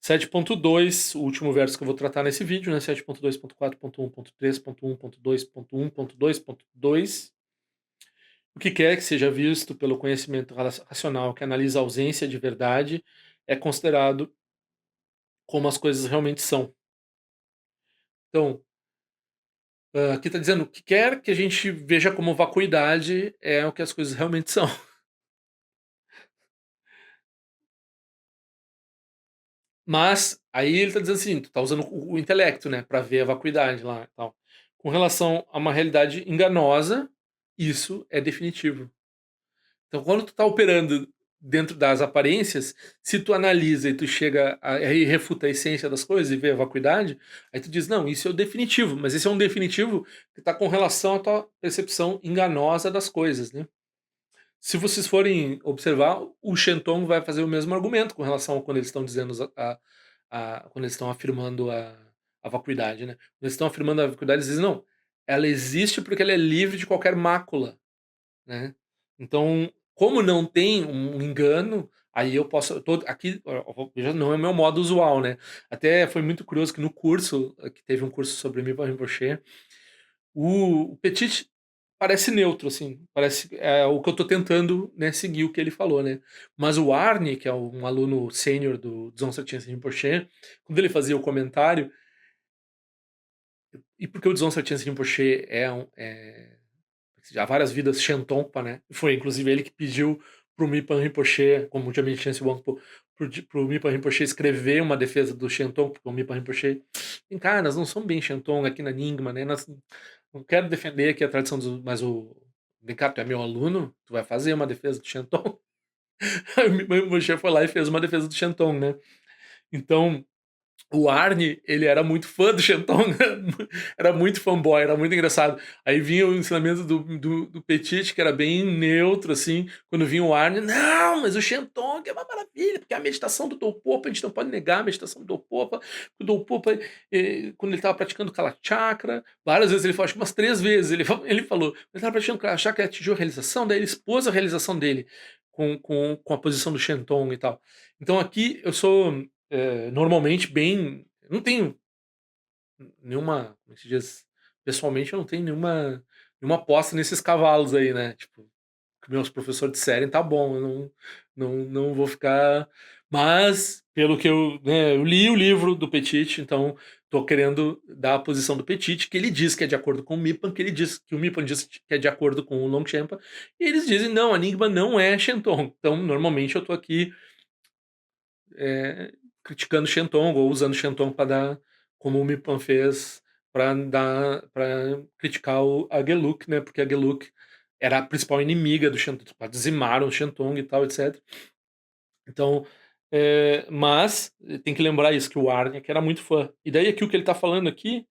7.2, o último verso que eu vou tratar nesse vídeo, né? 7.2.4.1.3.1.2.1.2.2. O que quer que seja visto pelo conhecimento racional que analisa a ausência de verdade é considerado como as coisas realmente são. Então, aqui está dizendo: o que quer que a gente veja como vacuidade é o que as coisas realmente são. Mas aí ele está dizendo assim: tu tá usando o intelecto, né, para ver a vacuidade lá e tal. Com relação a uma realidade enganosa, isso é definitivo. Então, quando tu tá operando dentro das aparências, se tu analisa e tu chega e refuta a essência das coisas e vê a vacuidade, aí tu diz: não, isso é o definitivo, mas esse é um definitivo que está com relação à tua percepção enganosa das coisas, né? Se vocês forem observar, o Shenton vai fazer o mesmo argumento com relação a quando eles estão dizendo quando eles estão afirmando a vacuidade, né? Quando eles estão afirmando a vacuidade, eles dizem: não, ela existe porque ela é livre de qualquer mácula, né? Então, como não tem um engano, aí eu posso, aqui, já não é o meu modo usual, né? Até foi muito curioso que no curso, que teve um curso sobre Mipa Rinpoche, o Petit parece neutro, assim, parece o que eu tô tentando, né, seguir o que ele falou, né. Mas o Arne, que é um aluno sênior do Dzongsa Khyentse Rinpoche, quando ele fazia o comentário, e porque o Dzongsa Khyentse Rinpoche há várias vidas Shentonpa, né, foi inclusive ele que pediu para o Mipan Rinpoche, como o Jamil Chense Wangpo, para o Mipan Rinpoche escrever uma defesa do Shenton, porque o Mipan Rinpoche, vem cá, nós não somos bem Shenton aqui na Nyingma, né, nós não quero defender aqui a tradição dos, mas vem cá, tu é meu aluno, tu vai fazer uma defesa do Shenton. Aí o Mipan Rinpoche foi lá e fez uma defesa do Shenton, né. Então, o Arne, ele era muito fã do Shenton, era muito fanboy, era muito engraçado. Aí vinha o ensinamento do Petit, que era bem neutro, assim, quando vinha o Arne, não, mas o Shenton que é uma maravilha, porque a meditação do Dolpopa, a gente não pode negar a meditação do Dolpopa, o Dolpopa, quando ele estava praticando Kala Chakra, várias vezes ele falou, acho que umas 3 vezes, ele falou, ele estava praticando Kala Chakra, ele atingiu a realização, daí ele expôs a realização dele com a posição do Shenton e tal. Então aqui eu sou normalmente bem. Não tenho nenhuma. Como é que se diz? Pessoalmente, eu não tenho nenhuma aposta nesses cavalos aí, né? Tipo, que meus professores disserem, tá bom, eu não vou ficar. Mas, pelo que eu li o livro do Petit, então tô querendo dar a posição do Petit, que ele diz que é de acordo com o Mipan, que ele diz que o Mipan diz que é de acordo com o Longchenpa, e eles dizem, não, a Enigma não é Shenton. Então, normalmente eu tô aqui criticando Shenton ou usando Shenton para dar, como o Mipan fez, para criticar a Gelug, né? Porque a Gelug era a principal inimiga do Shenton, dizimaram o Shenton e tal, etc. Então, mas tem que lembrar isso, que o Arne era muito fã. E daí aqui o que ele está falando aqui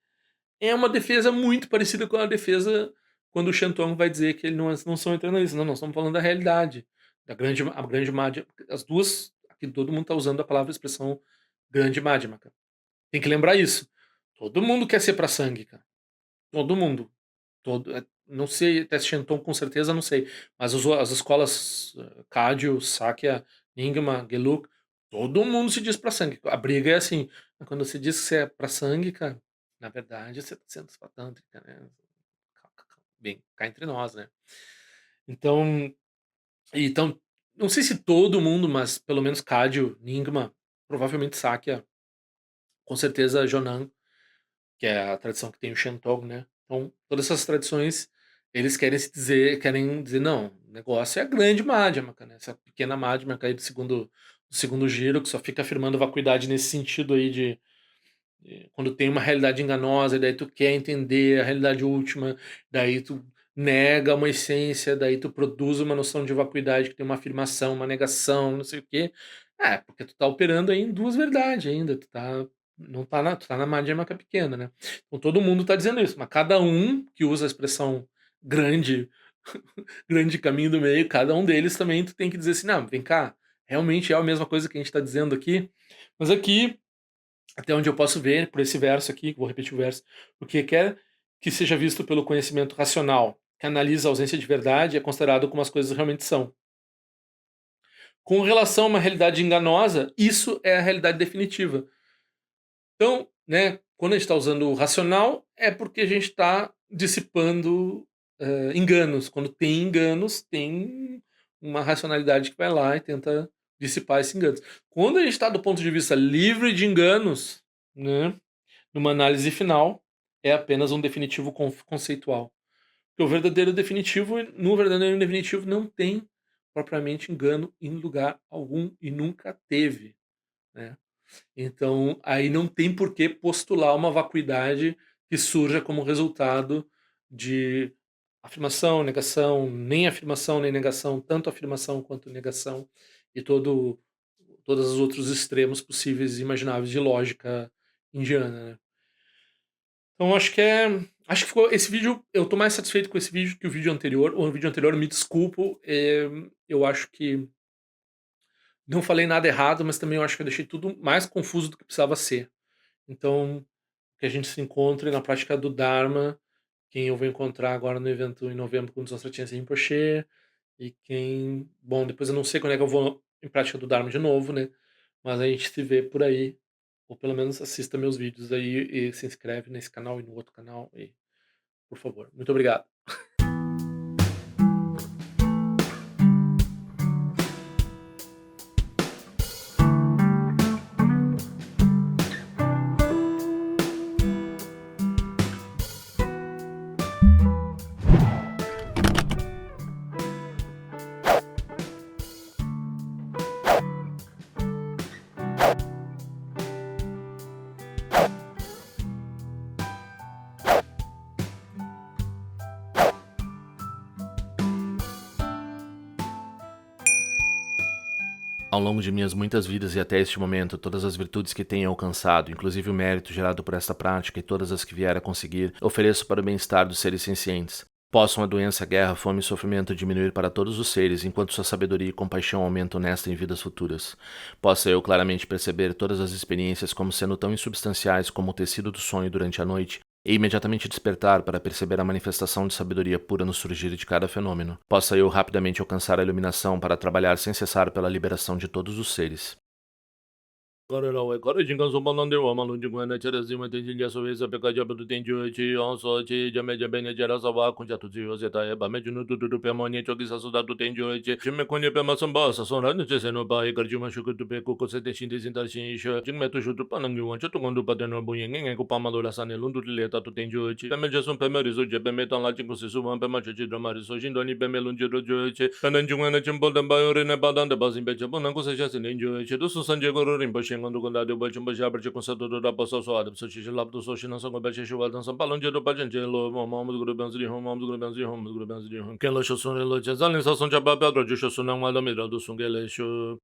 é uma defesa muito parecida com a defesa quando o Shenton vai dizer que ele não são internalistas. Não, nós estamos falando da realidade, a grande Madhya. As duas, aqui todo mundo está usando a palavra expressão grande Madhyamaka. Tem que lembrar isso. Todo mundo quer ser para sangue, cara. Todo mundo. Não sei, até Shenton com certeza não sei. Mas as escolas Kagyu, Sakya, Nyingma, Gelug, todo mundo se diz para sangue. A briga é assim. Quando você diz que você é para sangue, cara, na verdade você está sendo satântrica, né? Bem, cá entre nós, né? Então, então, não sei se todo mundo, mas pelo menos Kagyu, Nyingma, provavelmente Sakya, com certeza Jonan, que é a tradição que tem o Shenton, né? Então, todas essas tradições, eles querem dizer, não, o negócio é a grande Madhyamaka, né? Essa pequena Madhyamaka aí do segundo giro, que só fica afirmando vacuidade nesse sentido aí de quando tem uma realidade enganosa, e daí tu quer entender a realidade última, daí tu nega uma essência, daí tu produz uma noção de vacuidade que tem uma afirmação, uma negação, não sei o quê. Porque tu tá operando aí em duas verdades ainda, tu tá não tá na tu tá na Madhyamaka pequena, né. Então todo mundo tá dizendo isso, mas cada um que usa a expressão grande grande caminho do meio, cada um deles também tu tem que dizer assim: "Não, vem cá, realmente é a mesma coisa que a gente tá dizendo aqui?". Mas aqui até onde eu posso ver, por esse verso aqui, vou repetir o verso, o que quer que seja visto pelo conhecimento racional, que analisa a ausência de verdade, é considerado como as coisas realmente são. Com relação a uma realidade enganosa, isso é a realidade definitiva. Então, né, quando a gente está usando o racional, é porque a gente está dissipando enganos. Quando tem enganos, tem uma racionalidade que vai lá e tenta dissipar esses enganos. Quando a gente está do ponto de vista livre de enganos, né, numa análise final, é apenas um definitivo conceitual. Porque o verdadeiro definitivo, no verdadeiro definitivo, não tem propriamente engano em lugar algum e nunca teve, né? Então, aí não tem por que postular uma vacuidade que surja como resultado de afirmação, negação, nem afirmação nem negação, tanto afirmação quanto negação, e todos os outros extremos possíveis e imagináveis de lógica indiana, né? Então acho que ficou esse vídeo, eu tô mais satisfeito com esse vídeo que o vídeo anterior. O vídeo anterior, me desculpo, eu acho que não falei nada errado, mas também eu acho que eu deixei tudo mais confuso do que precisava ser. Então, que a gente se encontre na prática do Dharma, quem eu vou encontrar agora no evento em novembro com o Desostratien Rinpoche, e quem, bom, depois eu não sei quando é que eu vou em prática do Dharma de novo, né? Mas a gente se vê por aí, ou pelo menos assista meus vídeos aí e se inscreve nesse canal e no outro canal, e por favor. Muito obrigado.
Ao longo de minhas muitas vidas e até este momento, todas as virtudes que tenho alcançado, inclusive o mérito gerado por esta prática e todas as que vier a conseguir, ofereço para o bem-estar dos seres sencientes. Possam a doença, a guerra, a fome e o sofrimento diminuir para todos os seres, enquanto sua sabedoria e compaixão aumentam nesta e em vidas futuras. Possa eu claramente perceber todas as experiências como sendo tão insubstanciais como o tecido do sonho durante a noite, e imediatamente despertar para perceber a manifestação de sabedoria pura no surgir de cada fenômeno. Possa eu rapidamente alcançar a iluminação para trabalhar sem cessar pela liberação de todos os seres.
Corelao corujingan somalande wa malunjingwana cherezima tenjinja sovesa pekaja budu tenju chi onso chi jame jabene jerasa wa kunja tuzi yoseta eba mejunu dudu pemoni chogisa sudatu tenju chi jimme konye pema samba sa sonra ne jeseno ba ikarjuma shukutu pe koko sete shinde sintar shin shu jingme tu shutu panangi wan chutu kondu pateno buyen ngenge ko pamalo la sane lundu leta tu tenju chi peme jeson peme rizo je peme tan la jingu sisu wan pema chi drama rizo shindoni peme lunju rojo chi pananjungwana chimbol dan bayore ne badan de bazin beche bonan ko se jasin tenju chi du sanje goro rimbo quando quando deu bate um bajar para consador da passou só da pessoa que lá do social não só com bate chuva dança balão de do bate lo mamamos do grupo de home mamamos do grupo de home que lo show son lo jazalin só son já papel do show não lá do meio do sungele show